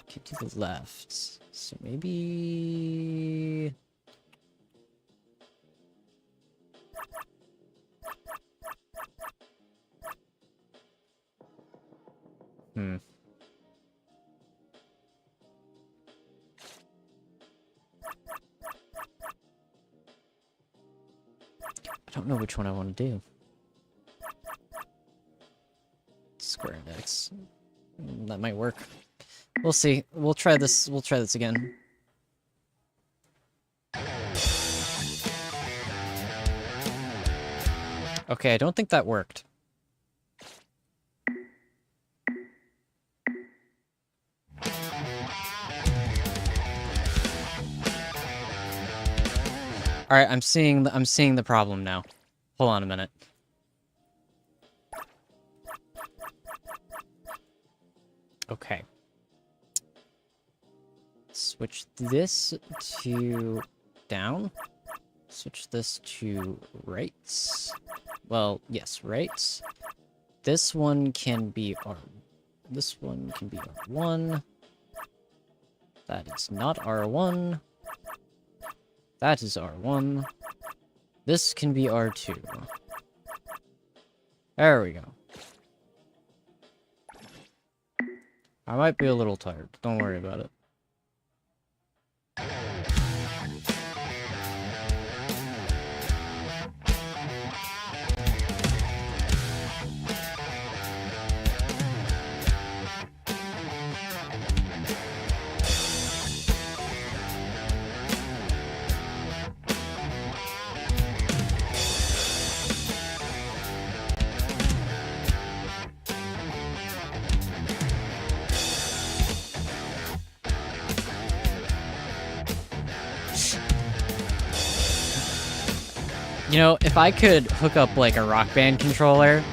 the left. So maybe I don't know which one I want to do. Square and X. That might work. We'll see. We'll try this. We'll try this again. Okay, I don't think that worked. All right, I'm seeing the problem now. Hold on a minute. Okay. Switch this to down. Switch this to rights. Well, yes, rights. This one can be R. This one can be R1. That is not R1. That is R1. This can be R2. There we go. I might be a little tired. Don't worry about it. You know, if I could hook up, like, a Rock Band controller,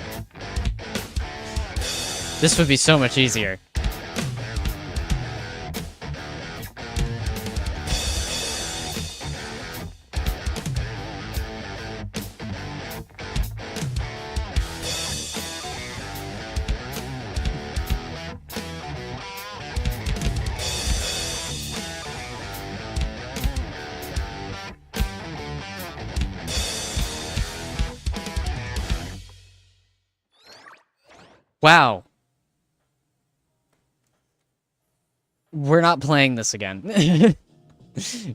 this would be so much easier. Wow. We're not playing this again. This is amazing!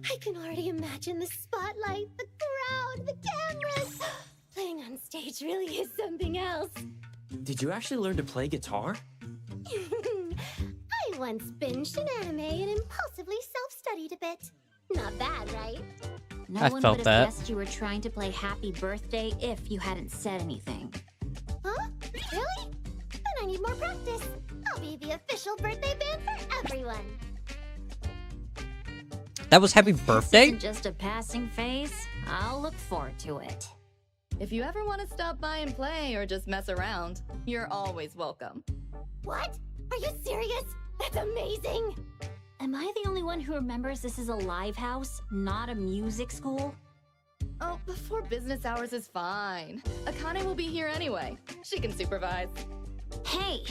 I can already imagine the spotlight, the crowd, the cameras. Playing on stage really is something else. Did you actually learn to play guitar? I once binged an anime and impulsively self-studied a bit. Not bad, right? No I one felt would that. have guessed you were trying to play Happy Birthday if you hadn't said anything. Huh? Really? Then I need more practice. I'll be the official birthday band for everyone. That was Happy This Birthday? isn't just a passing phase. I'll look forward to it. If you ever want to stop by and play or just mess around, you're always welcome. What? Are you serious? That's amazing! Am I the only one who remembers this is a live house, not a music school? Oh, before business hours is fine. Akane will be here anyway. She can supervise. Hey!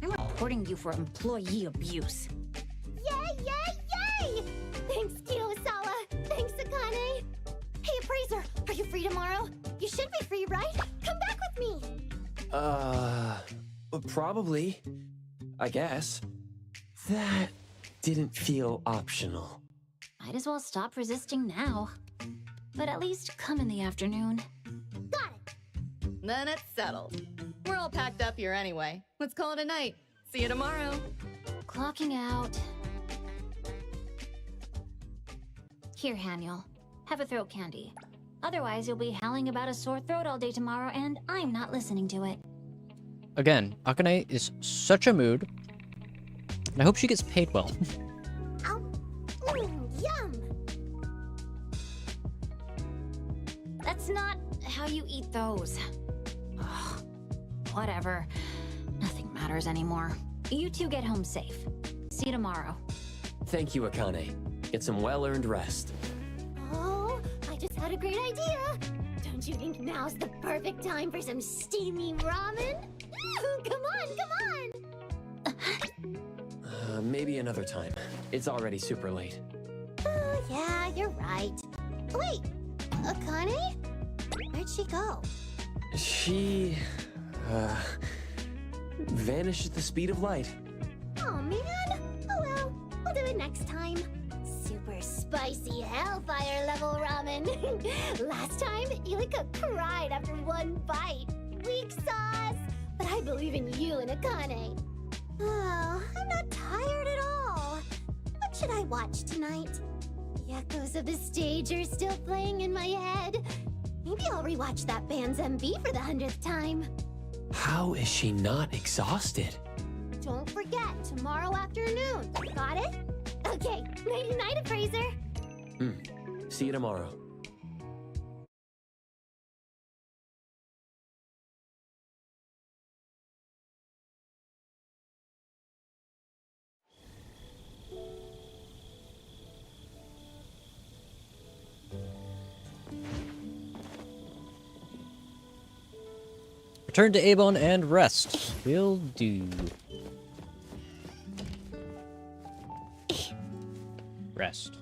I'm reporting you for employee abuse. Yay, yay, yay! Thanks, Kiyosawa. Thanks, Akane. Hey, Appraiser, are you free tomorrow? You should be free, right? Come back with me. Probably. I guess. That didn't feel optional. Might as well stop resisting now. But at least come in the afternoon. Got it. Then it's settled. We're all packed up here anyway. Let's call it a night. See you tomorrow. Clocking out. Here, Haniel. Have a throat candy. Otherwise, you'll be howling about a sore throat all day tomorrow, and I'm not listening to it. Again, Akane is such a mood. And I hope she gets paid well. Ow. Yum. That's not how you eat those. Ugh, whatever. Nothing matters anymore. You two get home safe. See you tomorrow. Thank you, Akane. Get some well-earned rest. Oh, I just had a great idea. Don't you think now's the perfect time for some steamy ramen? Come on, come on. Maybe another time. It's already super late. Oh, yeah, you're right. Wait, Akane? Where'd she go? She... vanished at the speed of light. Oh, man. Oh, well. We'll do it next time. Super spicy hellfire level ramen. Last time, Ilika cried after one bite. Weak sauce. But I believe in you and Akane. Oh, I'm not tired at all. What should I watch tonight? The echoes of the stage are still playing in my head. Maybe I'll rewatch that band's MV for the 100th time. How is she not exhausted? Don't forget, tomorrow afternoon. Got it? Okay, nighty-night, Appraiser. See you tomorrow. Return to Avon and rest. Will do. Rest.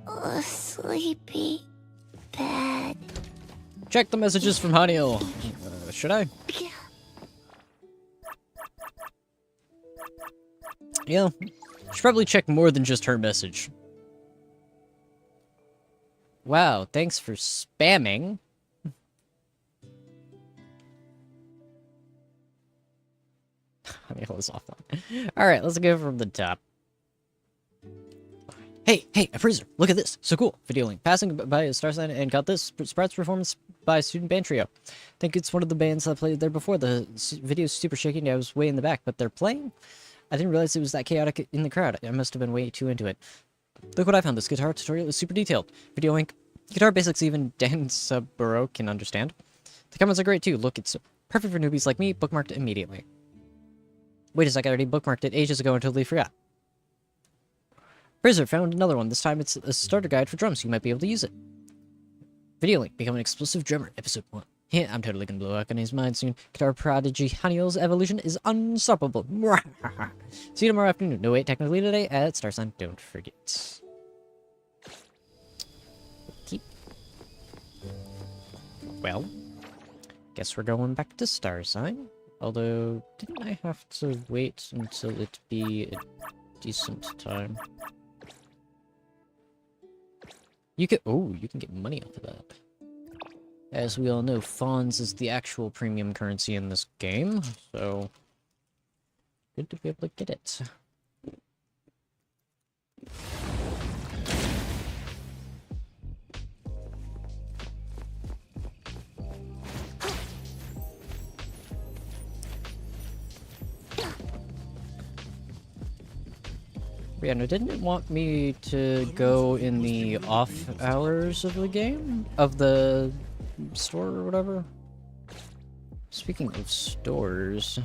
Oh, sleepy. Bad. Check the messages from Haniel. Should I? Yeah. Should probably check more than just her message. Wow, thanks for spamming. Haniel was offline. Alright, let's go from the top. Hey, Appraiser, look at this. So cool. Video link. Passing by a star sign and got this. Sprouts performance by Student Band Trio. Think it's one of the bands that played there before. The video's super shaky and I was way in the back, but they're playing? I didn't realize it was that chaotic in the crowd. I must have been way too into it. Look what I found. This guitar tutorial is super detailed. Video link. Guitar basics even Dan Saburo can understand. The comments are great too. Look, it's perfect for newbies like me. Bookmarked immediately. Wait a sec, I already bookmarked it ages ago and totally forgot. Appraiser found another one. This time it's a starter guide for drums. You might be able to use it. Video link. Become an explosive drummer. Episode 1. Yeah, I'm totally gonna blow Akane's mind soon. Guitar prodigy Haniel's evolution is unstoppable. See you tomorrow afternoon. No, wait, technically today at Star Sign. Don't forget. Keep. Well, guess we're going back to Star Sign. Although, didn't I have to wait until it be decent time. You can get money off of that. As we all know, Fawns is the actual premium currency in this game, so good to be able to get it. Yeah, no, didn't it want me to go in the off hours of the game? Of the store or whatever? Speaking of stores,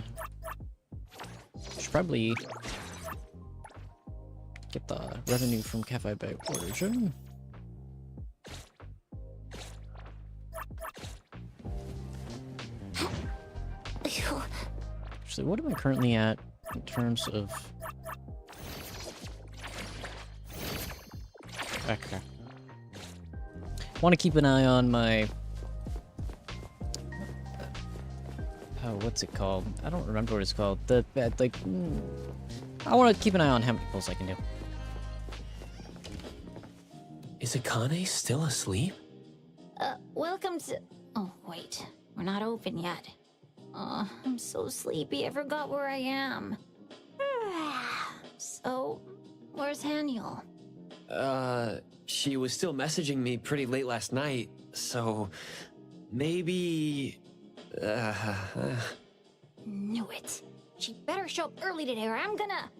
should probably get the revenue from Cafe by Origin. Actually, what am I currently at in terms of... Okay. Want to keep an eye on my... Oh, what's it called? I don't remember what it's called. I want to keep an eye on how many pulls I can do. Is Akane still asleep? Welcome to... Oh, wait. We're not open yet. I'm so sleepy, I forgot where I am. So, where's Haniel? She was still messaging me pretty late last night, so maybe... Knew it. She better show up early today or I'm gonna...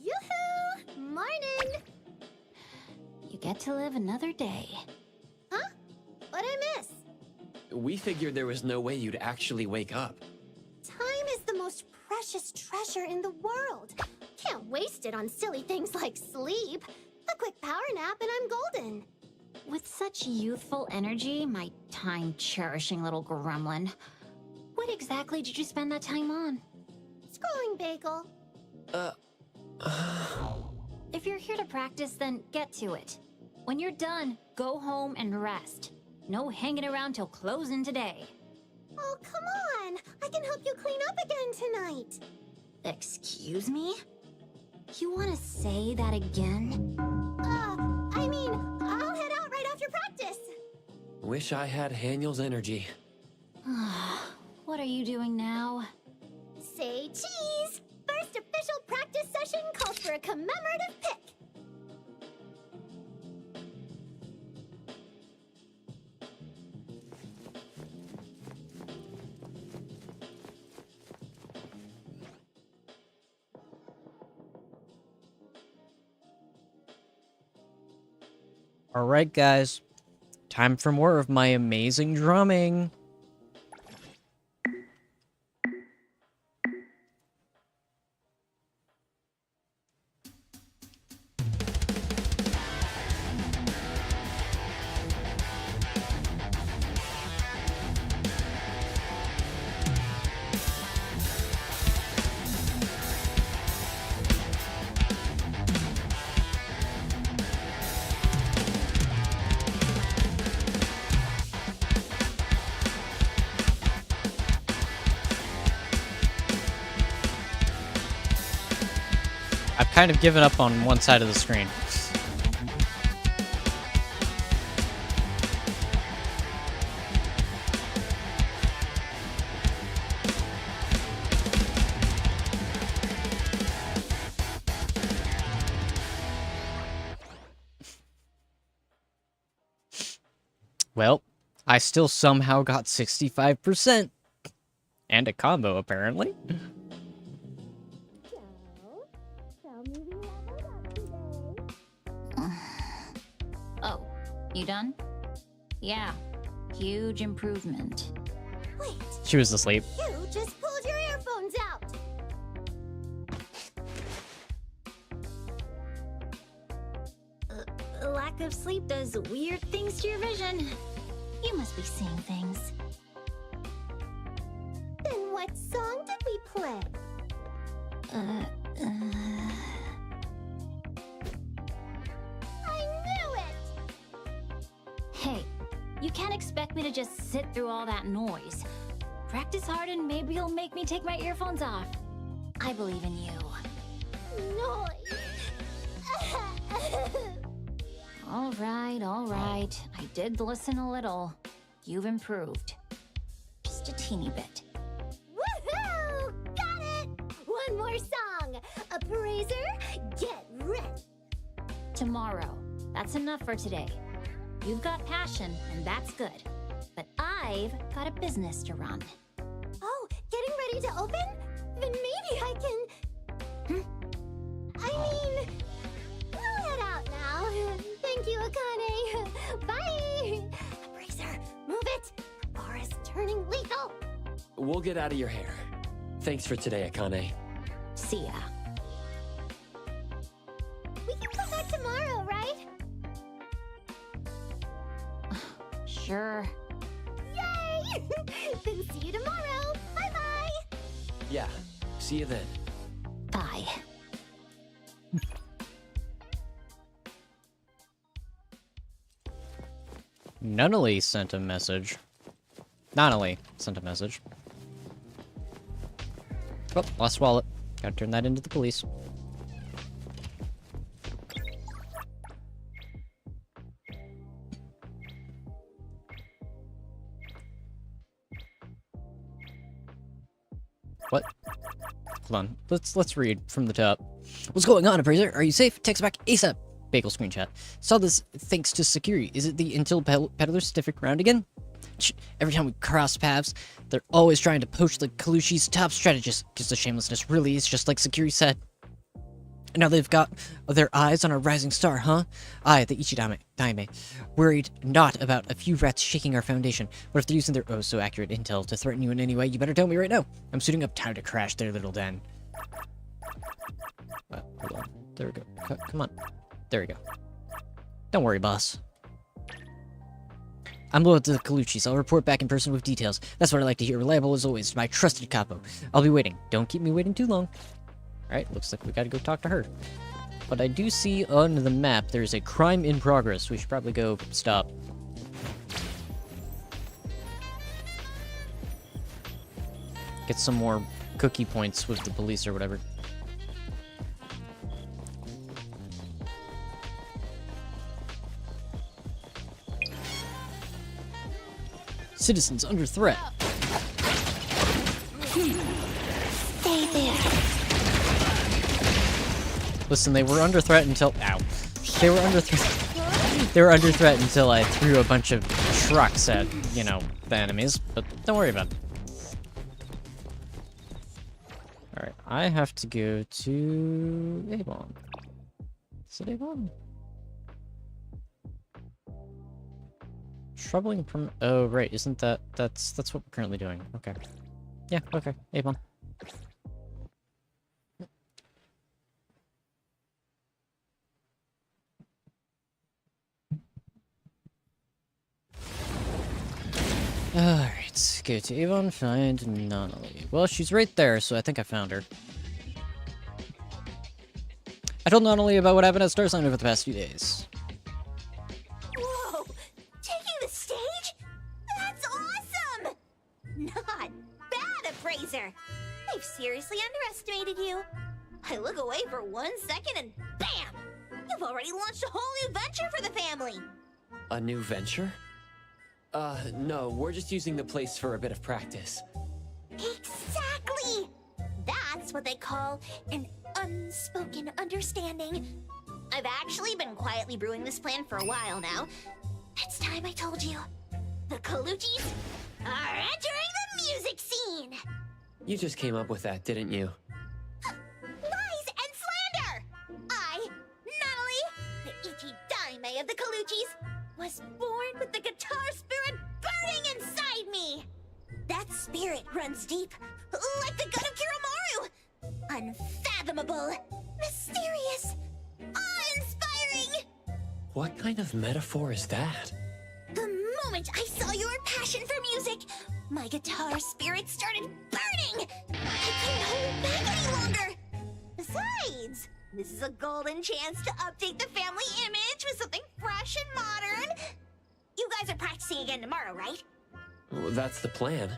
Yoo-hoo! Morning! You get to live another day. Huh? What'd I miss? We figured there was no way you'd actually wake up. Time is the most precious treasure in the world. Can't waste it on silly things like sleep. A quick power nap and I'm golden. With such youthful energy, my time-cherishing little gremlin. What exactly did you spend that time on? Scrolling, Bagel. If you're here to practice, then get to it. When you're done, go home and rest. No hanging around till closing today. Oh, come on! I can help you clean up again tonight. Excuse me? You want to say that again? I mean, I'll head out right after practice. Wish I had Haniel's energy. What are you doing now? Say cheese! First official practice session calls for a commemorative pick. Alright, guys. Time for more of my amazing drumming. I've kind of given up on one side of the screen. Well, I still somehow got 65%. And a combo, apparently. Oh, you done? Yeah, huge improvement. Wait, She was asleep. you just pulled your earphones out. Lack of sleep does weird things to your vision. You must be seeing things. Then what song did we play? I knew it! Hey, you can't expect me to just sit through all that noise. Practice hard and maybe you'll make me take my earphones off. I believe in you. All right. I did listen a little. You've improved. Just a teeny bit. Woohoo! Got it! One more song. Appraiser, get ready. Tomorrow. That's enough for today. You've got passion, and that's good. But I've got a business to run. Oh, getting ready to open? Then maybe I can... we'll head out now. Thank you, Akane. Bye! Appraiser, move it! The bar is turning lethal! We'll get out of your hair. Thanks for today, Akane. See ya. We can come back tomorrow, right? Sure. Yay! Then see you tomorrow. Bye-bye! Yeah, see you then. Bye. Nunnally sent a message. Nunnally sent a message. Oh, lost wallet. Gotta turn that into the police. What? Hold on. Let's read from the top. What's going on, Appraiser? Are you safe? Text back ASAP. Bagel screenshot. Saw this thanks to security. Is it the Intel peddler sniffing around again? Every time we cross paths, they're always trying to poach the Kalushi's top strategist. Because the shamelessness really is just like security said. Now they've got their eyes on a rising star, huh? I, the Ichidame, worried not about a few rats shaking our foundation. What if they're using their oh-so-accurate intel to threaten you in any way? You better tell me right now. I'm suiting up, time to crash their little den. Hold on. There we go. Come on. There we go. Don't worry, boss. I'm loyal to the Kaluchis. I'll report back in person with details. That's what I like to hear. Reliable as always. My trusted capo. I'll be waiting. Don't keep me waiting too long. Alright, looks like we gotta go talk to her. But I do see on the map there's a crime in progress. We should probably go stop. Get some more cookie points with the police or whatever. Citizens under threat. Stay there. Listen, they were under threat until... Ow. They were under threat... They were under threat until I threw a bunch of trucks at, you know, the enemies. But don't worry about it. Alright, I have to go to... Avon. Is it Avon? Troubling from... Oh, right, isn't that... That's what we're currently doing. Okay. Yeah, okay. Avon. Alright, go to Avon, find Nonali. Well, she's right there, so I think I found her. I told Nonali about what happened at Star Sign over the past few days. Whoa! Taking the stage? That's awesome! Not bad, Appraiser. They've seriously underestimated you. I look away for 1 second and BAM! You've already launched a whole new venture for the family. A new venture? No, we're just using the place for a bit of practice. Exactly! That's what they call an unspoken understanding. I've actually been quietly brewing this plan for a while now. It's time I told you. The Kaluchis are entering the music scene! You just came up with that, didn't you? Lies and slander! I, Natalie, the Ichidame of the Kaluchis, was born with the guitar spirit burning inside me! That spirit runs deep, like the gut of Kiromaru! Unfathomable, mysterious, awe-inspiring! What kind of metaphor is that? The moment I saw your passion for music, my guitar spirit started burning! I couldn't hold it back any longer! Besides, this is a golden chance to update the family image with something fresh and modern. You guys are practicing again tomorrow, right? Well, that's the plan.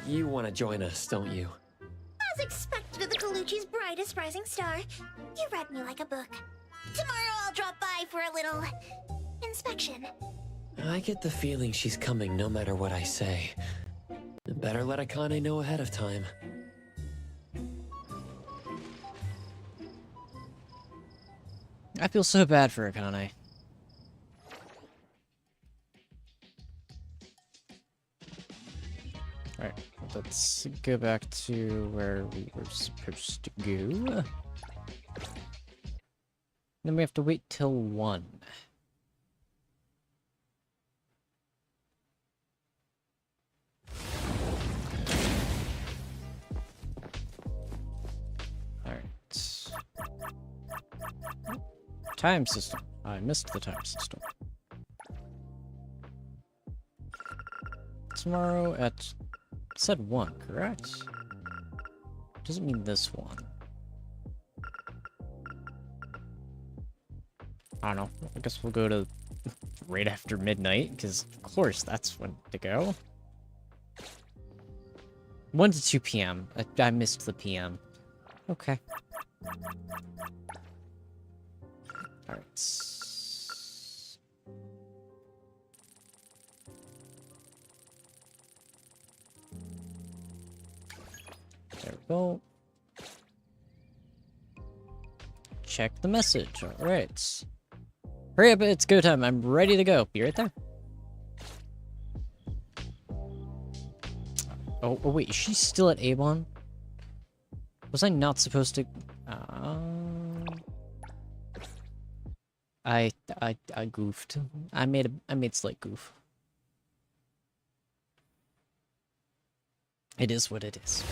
You want to join us, don't you? As expected of the Colucci's brightest rising star, you read me like a book. Tomorrow I'll drop by for a little inspection. I get the feeling she's coming no matter what I say. Better let Akane know ahead of time. I feel so bad for Akane. Alright, let's go back to where we were supposed to go. Then we have to wait till 1. Alright. Time system. I missed the time system. Tomorrow at... It said 1, correct? Doesn't mean this one. I don't know. I guess we'll go to right after midnight, because of course that's when to go. 1 to 2 p.m. I missed the p.m. Okay. Alright. There we go. Check the message. Alright. Hurry up, it's go time. I'm ready to go. Be right there. Oh wait, is she still at Avon? Was I not supposed to... I goofed. I made slight goof. It is what it is.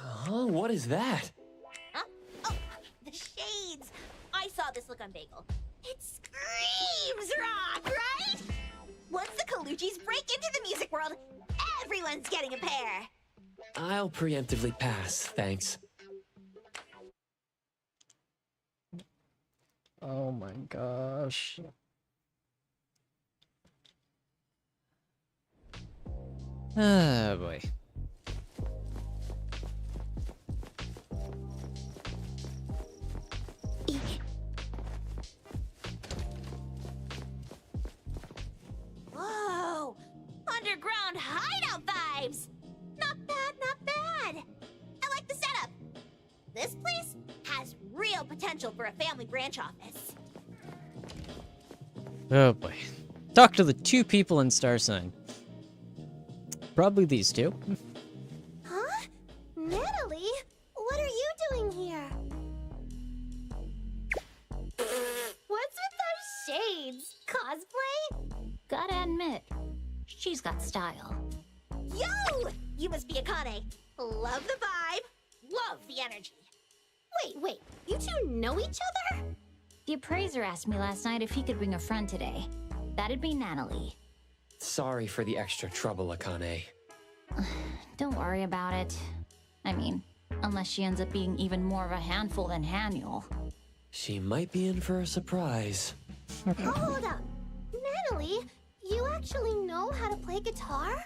Huh? What is that? Huh? Oh, the shades! I saw this look on Bagel. It screams rock, right? Once the Colucci's break into the music world, everyone's getting a pair. I'll preemptively pass, thanks. Oh my gosh. Ah, boy. Whoa! Underground hideout vibes! Not bad, not bad! I like the setup. This place has real potential for a family branch office. Oh boy. Talk to the 2 people in Star Sign. Probably these 2. Huh? Natalie? What are you doing here? What's with those shades? Cosplay? Gotta admit, she's got style. Yo! You must be Akane. Love the vibe. Love the energy. Wait. You 2 know each other? The appraiser asked me last night if he could bring a friend today. That'd be Natalie. Sorry for the extra trouble, Akane. Don't worry about it. I mean, unless she ends up being even more of a handful than Haniel. She might be in for a surprise. Hold up. Natalie, you actually know how to play guitar?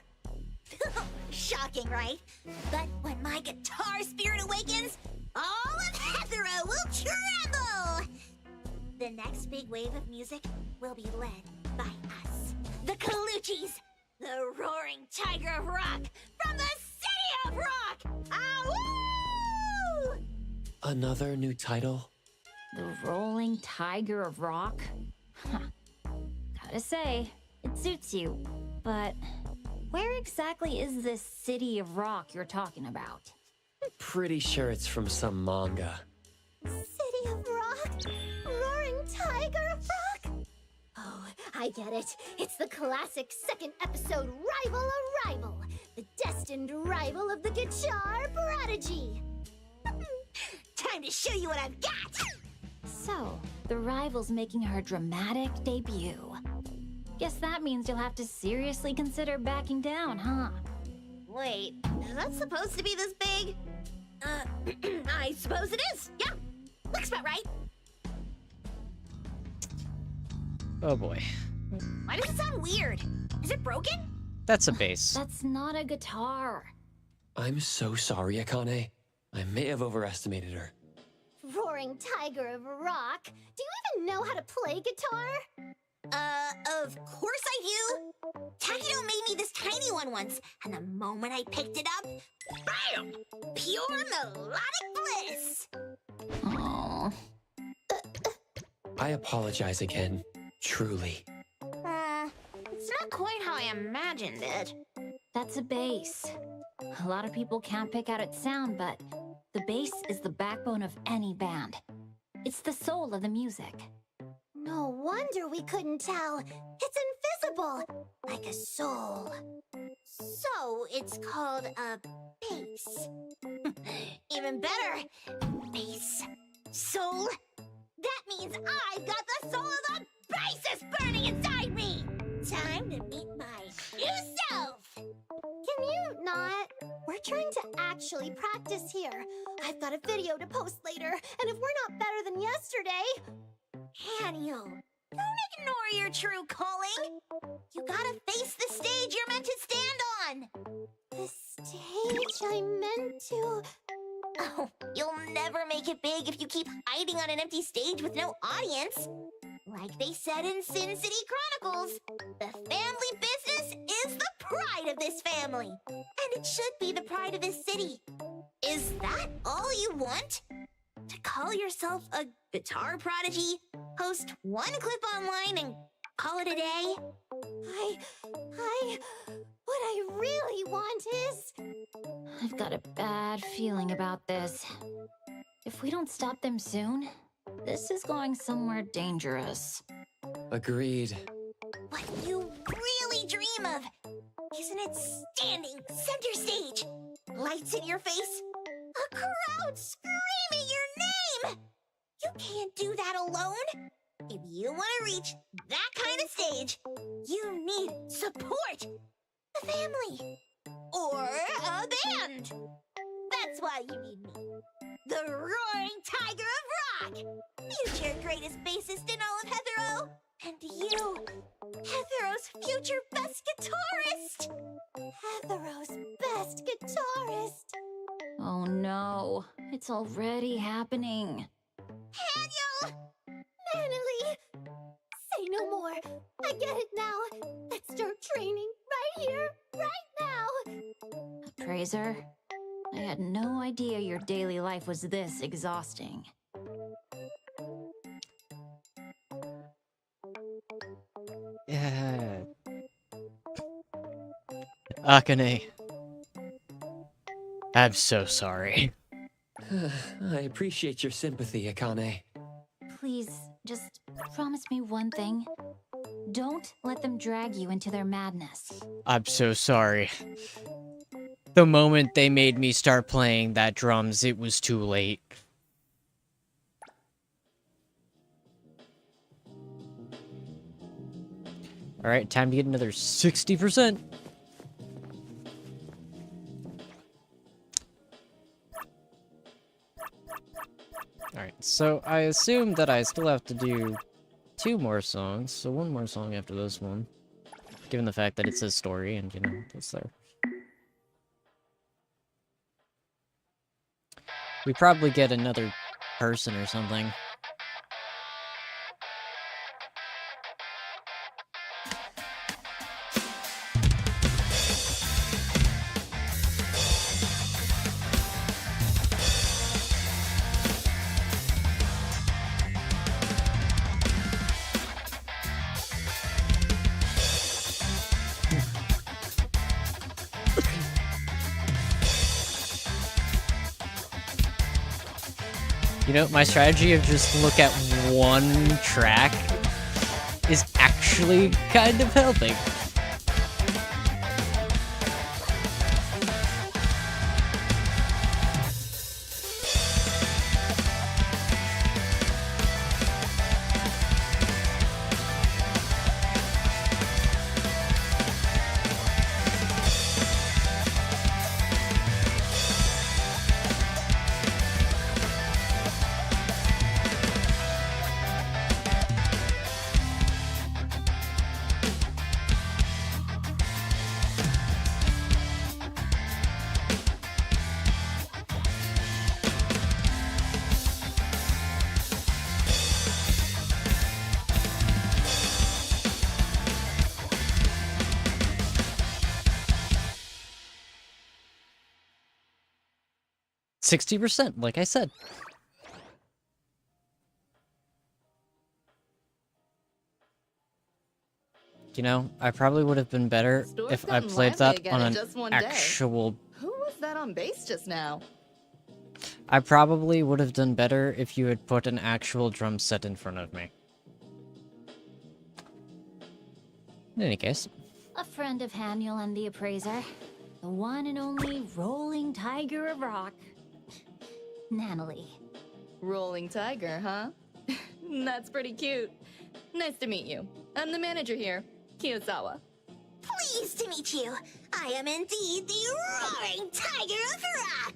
Shocking, right? But when my guitar spirit awakens, all of Hetero will tremble! The next big wave of music will be led by us. The Colucci's! The roaring tiger of rock from the city of rock! Ow! Another new title? The rolling tiger of rock? Huh. Gotta say, it suits you. But where exactly is this city of rock you're talking about? Pretty sure it's from some manga. City of rock? Roaring tiger of rock? Oh, I get it. It's the classic second episode rival arrival. The destined rival of the guitar prodigy. Time to show you what I've got! So, the rival's making her dramatic debut. Guess that means you'll have to seriously consider backing down, huh? Wait, is that supposed to be this big? I suppose it is. Yeah, looks about right. Oh boy. Why does it sound weird? Is it broken? That's a bass. That's not a guitar. I'm so sorry, Akane. I may have overestimated her. Roaring Tiger of Rock, do you even know how to play guitar? Of course I do. Takito made me this tiny one once, and the moment I picked it up, bam! Pure melodic bliss! Oh. I apologize again. Truly. It's not quite how I imagined it. That's a bass. A lot of people can't pick out its sound, but the bass is the backbone of any band. It's the soul of the music. No wonder we couldn't tell. It's invisible, like a soul. So it's called a bass. Even better. Bass. Soul. That means I've got the soul of the bassist burning inside me. Time to meet my new self. Can you not? We're trying to actually practice here. I've got a video to post later, and if we're not better than yesterday... Haniel, don't ignore your true calling. You gotta face the stage you're meant to stand on. The stage I meant to... Oh, you'll never make it big if you keep hiding on an empty stage with no audience. Like they said in Sin City Chronicles, the family business is the pride of this family. And it should be the pride of this city. Is that all you want? To call yourself a guitar prodigy, post one clip online, and call it a day? What I really want is... I've got a bad feeling about this. If we don't stop them soon, this is going somewhere dangerous. Agreed. What you really dream of, isn't it standing center stage? Lights in your face, a crowd screaming your name! You can't do that alone. If you want to reach that kind of stage, you need support. A family. Or a band. That's why you need me. The Roaring Tiger of Rock! Future greatest bassist in all of Heathero! And you, Heathero's future best guitarist! Heathero's best guitarist! Oh no, it's already happening. Daniel! Manily! Say no more. I get it now. Let's start training right here, right now. Appraiser, I had no idea your daily life was this exhausting. Yeah. Akane. I'm so sorry. I appreciate your sympathy, Akane. Please, just promise me one thing. Don't let them drag you into their madness. I'm so sorry. The moment they made me start playing that drums, it was too late. Alright, time to get another 60%. Alright, so I assume that I still have to do 2 more songs, so 1 more song after this one. Given the fact that it says story and, you know, it's there. We probably get another person or something. You know, my strategy of just look at one track is actually kind of helping. 60%, like I said. You know, I probably would have been better Store's if I gotten played lively that again on in an just one day. actual... Who was that on base just now? I probably would have done better if you had put an actual drum set in front of me. In any case. A friend of Haniel and the Appraiser. The one and only rolling tiger of rock. Natalie. Rolling Tiger, huh? That's pretty cute. Nice to meet you. I'm the manager here, Kiyosawa. Pleased to meet you. I am indeed the roaring tiger of rock.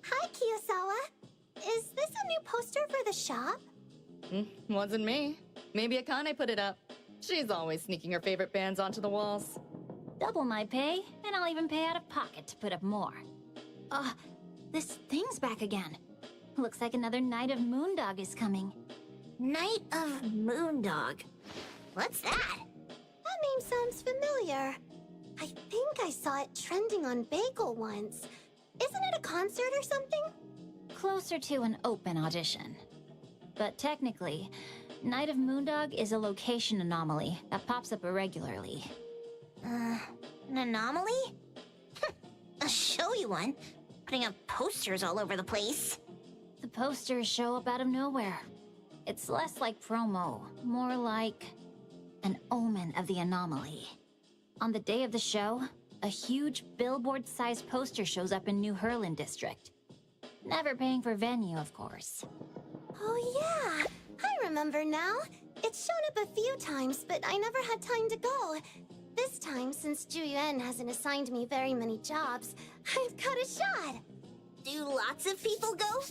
Hi, Kiyosawa. Is this a new poster for the shop? Wasn't me. Maybe Akane put it up. She's always sneaking her favorite bands onto the walls. Double my pay, and I'll even pay out of pocket to put up more. This thing's back again. Looks like another Night of Moondog is coming. Night of Moondog. What's that? That name sounds familiar. I think I saw it trending on Bagel once. Isn't it a concert or something? Closer to an open audition. But technically, Night of Moondog is a location anomaly that pops up irregularly. An anomaly? I'll show you one. Putting up posters all over the place. The posters show up out of nowhere. It's less like promo, more like an omen of the anomaly. On the day of the show, a huge billboard-sized poster shows up in New Herlin District. Never paying for venue, of course. Oh yeah, I remember now. It's shown up a few times, but I never had time to go. This time, since Juyuan hasn't assigned me very many jobs, I've got a shot. Do lots of people go?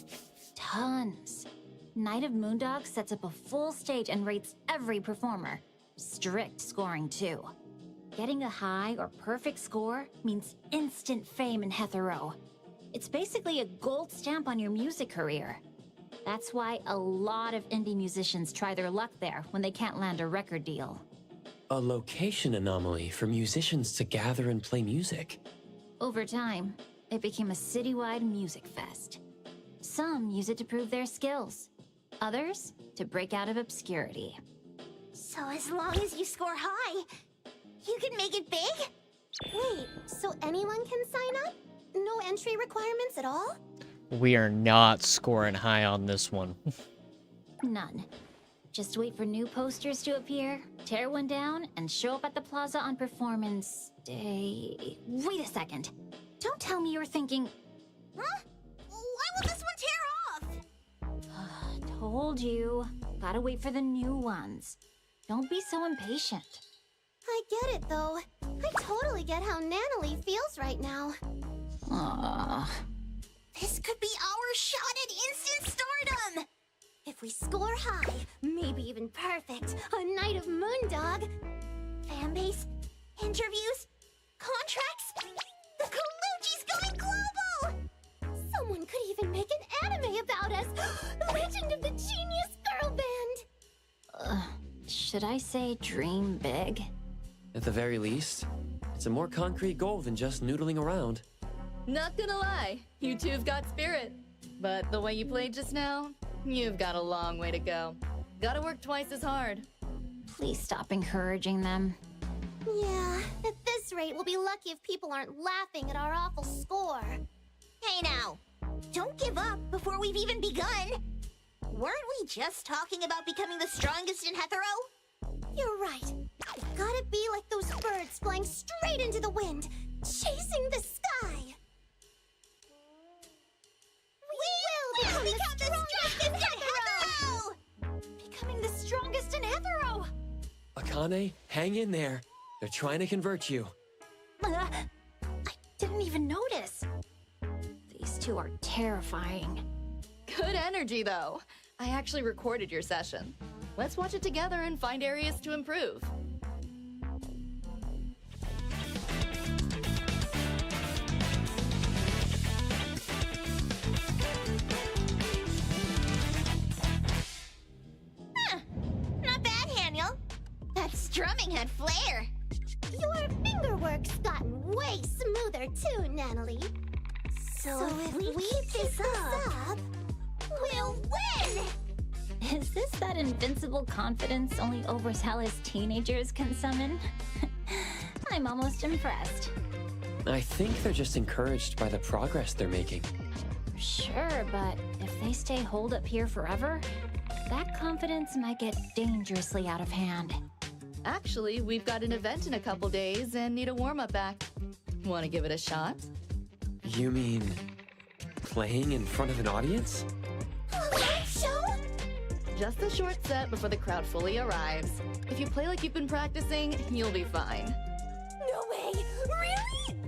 Tons. Night of Moondog sets up a full stage and rates every performer. Strict scoring, too. Getting a high or perfect score means instant fame in Hetero. It's basically a gold stamp on your music career. That's why a lot of indie musicians try their luck there when they can't land a record deal. A location anomaly for musicians to gather and play music. Over time, it became a citywide music fest. Some use it to prove their skills. Others, to break out of obscurity. So as long as you score high, you can make it big? Wait, so anyone can sign up? No entry requirements at all? We are not scoring high on this one. None. Just wait for new posters to appear, tear one down, and show up at the plaza on performance day. Wait a second. Don't tell me you're thinking, Huh? Why will this one tear off? told you. Gotta wait for the new ones. Don't be so impatient. I get it, though. I totally get how Natalie feels right now. This could be our shot at instant stardom! If we score high, maybe even perfect, a Night of Moondog, fanbase, interviews, contracts, the Kaluchi's going global! Someone could even make an anime about us! Legend of the Genius Girl Band! Should I say dream big? At the very least, it's a more concrete goal than just noodling around. Not gonna lie, you two've got spirit. But the way you played just now, you've got a long way to go. Gotta work twice as hard. Please stop encouraging them. Yeah, at this rate, we'll be lucky if people aren't laughing at our awful score. Hey now, don't give up before we've even begun. Weren't we just talking about becoming the strongest in Hetero? You're right. We've gotta be like those birds flying straight into the wind, chasing the sky. We will become the strongest in Hetero! Becoming the strongest in Hetero! Akane, hang in there. They're trying to convert you. I didn't even notice. These two are terrifying. Good energy, though. I actually recorded your session. Let's watch it together and find areas to improve. Not bad, Haniel. That strumming had flair. Your fingerwork's gotten way smoother too, Natalie. So if we keep this up, we'll win! Is this that invincible confidence only overzealous teenagers can summon? I'm almost impressed. I think they're just encouraged by the progress they're making. Sure, but if they stay holed up here forever, that confidence might get dangerously out of hand. Actually, we've got an event in a couple days and need a warm-up act. Want to give it a shot? You mean playing in front of an audience? A live show? Just a short set before the crowd fully arrives. If you play like you've been practicing, you'll be fine. No way! Really?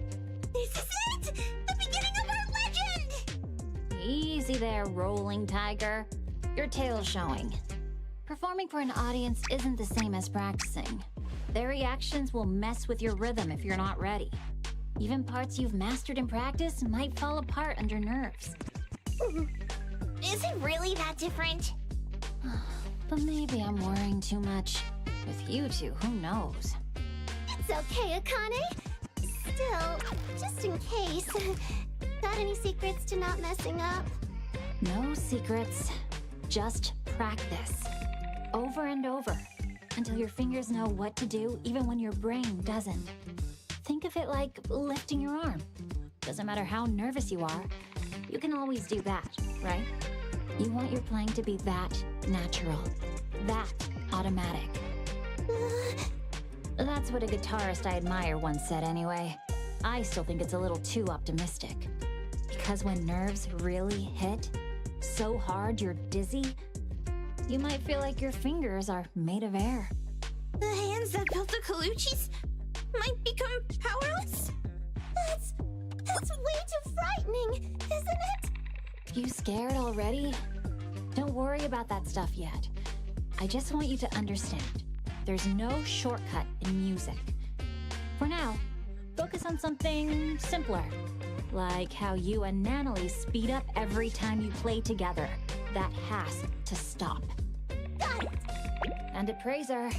This is it! The beginning of our legend! Easy there, rolling tiger. Your tail's showing. Performing for an audience isn't the same as practicing. Their reactions will mess with your rhythm if you're not ready. Even parts you've mastered in practice might fall apart under nerves. Is it really that different? But maybe I'm worrying too much. With you two, who knows? It's okay, Akane. Still, just in case. Got any secrets to not messing up? No secrets. Just practice. Over and over. Until your fingers know what to do even when your brain doesn't. Think of it like lifting your arm. Doesn't matter how nervous you are, you can always do that, right? You want your playing to be that natural. That automatic. That's what a guitarist I admire once said anyway. I still think it's a little too optimistic. Because when nerves really hit, so hard you're dizzy, you might feel like your fingers are made of air. The hands that built the Colucci's might become powerless? That's way too frightening, isn't it? You scared already? Don't worry about that stuff yet. I just want you to understand. There's no shortcut in music. For now, focus on something simpler. Like how you and Natalie speed up every time you play together. That has to stop. Got it! And to Praiser,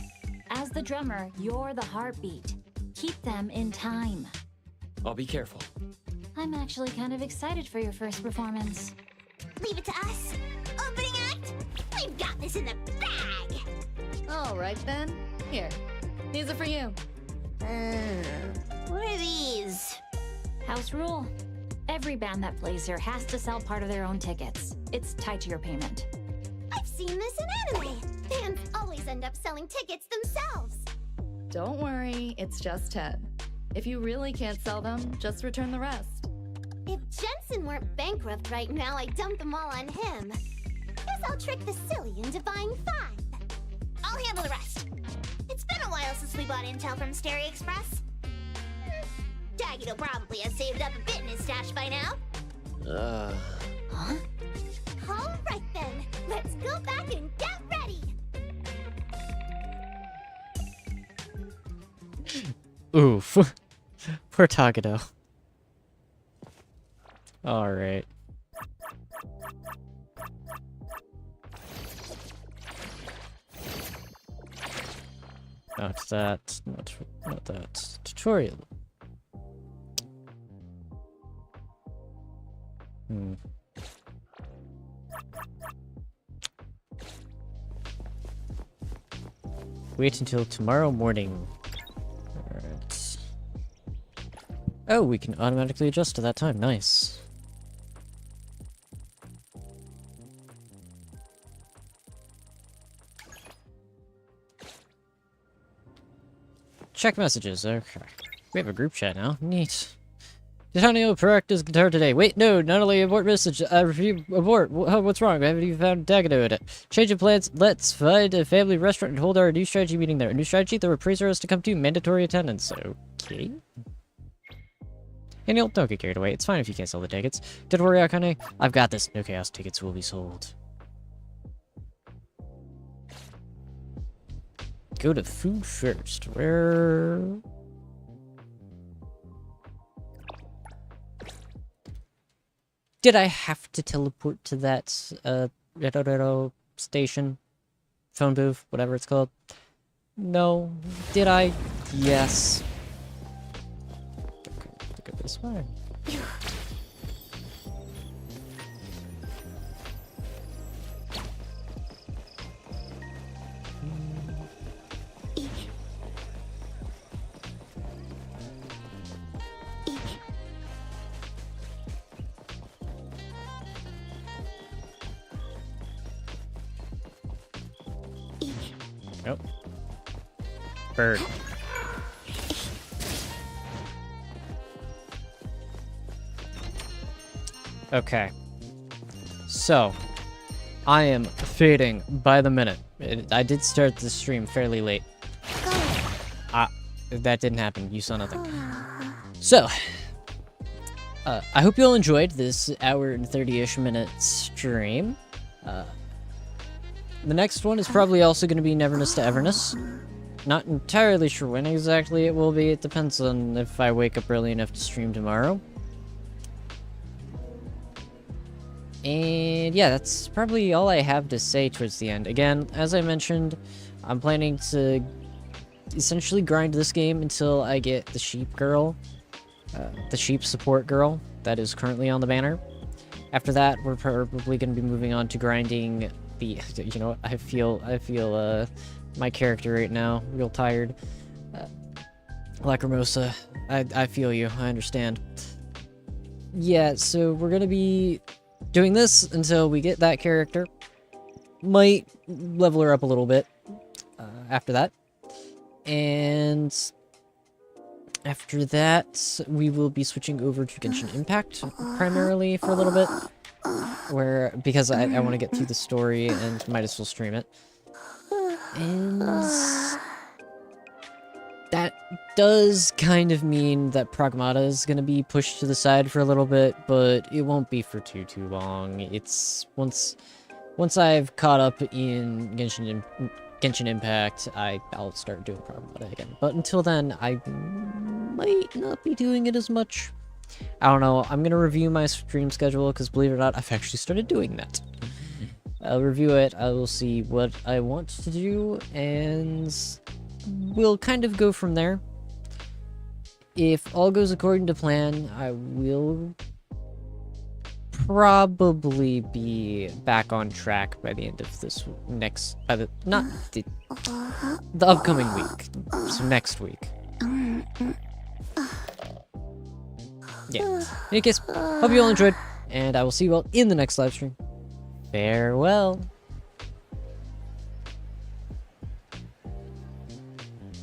as the drummer, you're the heartbeat. Keep them in time. I'll be careful. I'm actually kind of excited for your first performance. Leave it to us. Opening act? We've got this in the bag! All right then. Here, these are for you. What are these? House rule. Every band that plays here has to sell part of their own tickets. It's tied to your payment. I've seen this in anime. Bands always end up selling tickets themselves. Don't worry, it's just 10. If you really can't sell them, just return the rest. If Jensen weren't bankrupt right now, I'd dump them all on him. Guess I'll trick the silly into buying 5. I'll handle the rest. It's been a while since we bought intel from Stereo Express. Daggito probably has saved up a bit in his stash by now. Huh? All right then, let's go back and get ready. Oof. Poor Tagado. Alright. Not that. Not that. Tutorial. Wait until tomorrow morning. Alright. Oh, we can automatically adjust to that time. Nice. Check messages. Okay. We have a group chat now. Neat. Antonio, correct his guitar today. Wait, no, not only abort message. Review abort. What's wrong? Haven't you found Dagado in it? Change of plans. Let's find a family restaurant and hold our new strategy meeting there. A new strategy, the repraiser has to come to. Mandatory attendance. Okay. And don't get carried away. It's fine if you can't sell the tickets. Don't worry, Akane. I've got this. No chaos tickets will be sold. Go to food first. Where? Did I have to teleport to that station? Phone booth, whatever it's called? No. Did I? Yes. Okay, go this way. Nope. Bird. Okay. So, I am fading by the minute. I did start the stream fairly late. That didn't happen. You saw nothing. So, I hope you all enjoyed this hour and 30-ish minute stream. The next one is probably also going to be Neverness to Everness. Not entirely sure when exactly it will be. It depends on if I wake up early enough to stream tomorrow. And yeah, that's probably all I have to say towards the end. Again, as I mentioned, I'm planning to essentially grind this game until I get the sheep girl, the sheep support girl that is currently on the banner. After that, we're probably going to be moving on to grinding the, you know, I feel my character right now, real tired. Lacrimosa, I feel you, I understand. Yeah, so we're going to be doing this until we get that character. Might level her up a little bit after that. And after that, we will be switching over to Genshin Impact primarily for a little bit. Because I want to get through the story and might as well stream it. And that does kind of mean that Pragmata is going to be pushed to the side for a little bit, but it won't be for too long. It's once I've caught up in Genshin Impact, I'll start doing Pragmata again. But until then, I might not be doing it as much. I don't know. I'm going to review my stream schedule because, believe it or not, I've actually started doing that. I'll review it. I will see what I want to do, and we'll kind of go from there. If all goes according to plan, I will probably be back on track by the end of this the upcoming week. So next week. Yeah. In any case, hope you all enjoyed, and I will see you all in the next live stream. Farewell.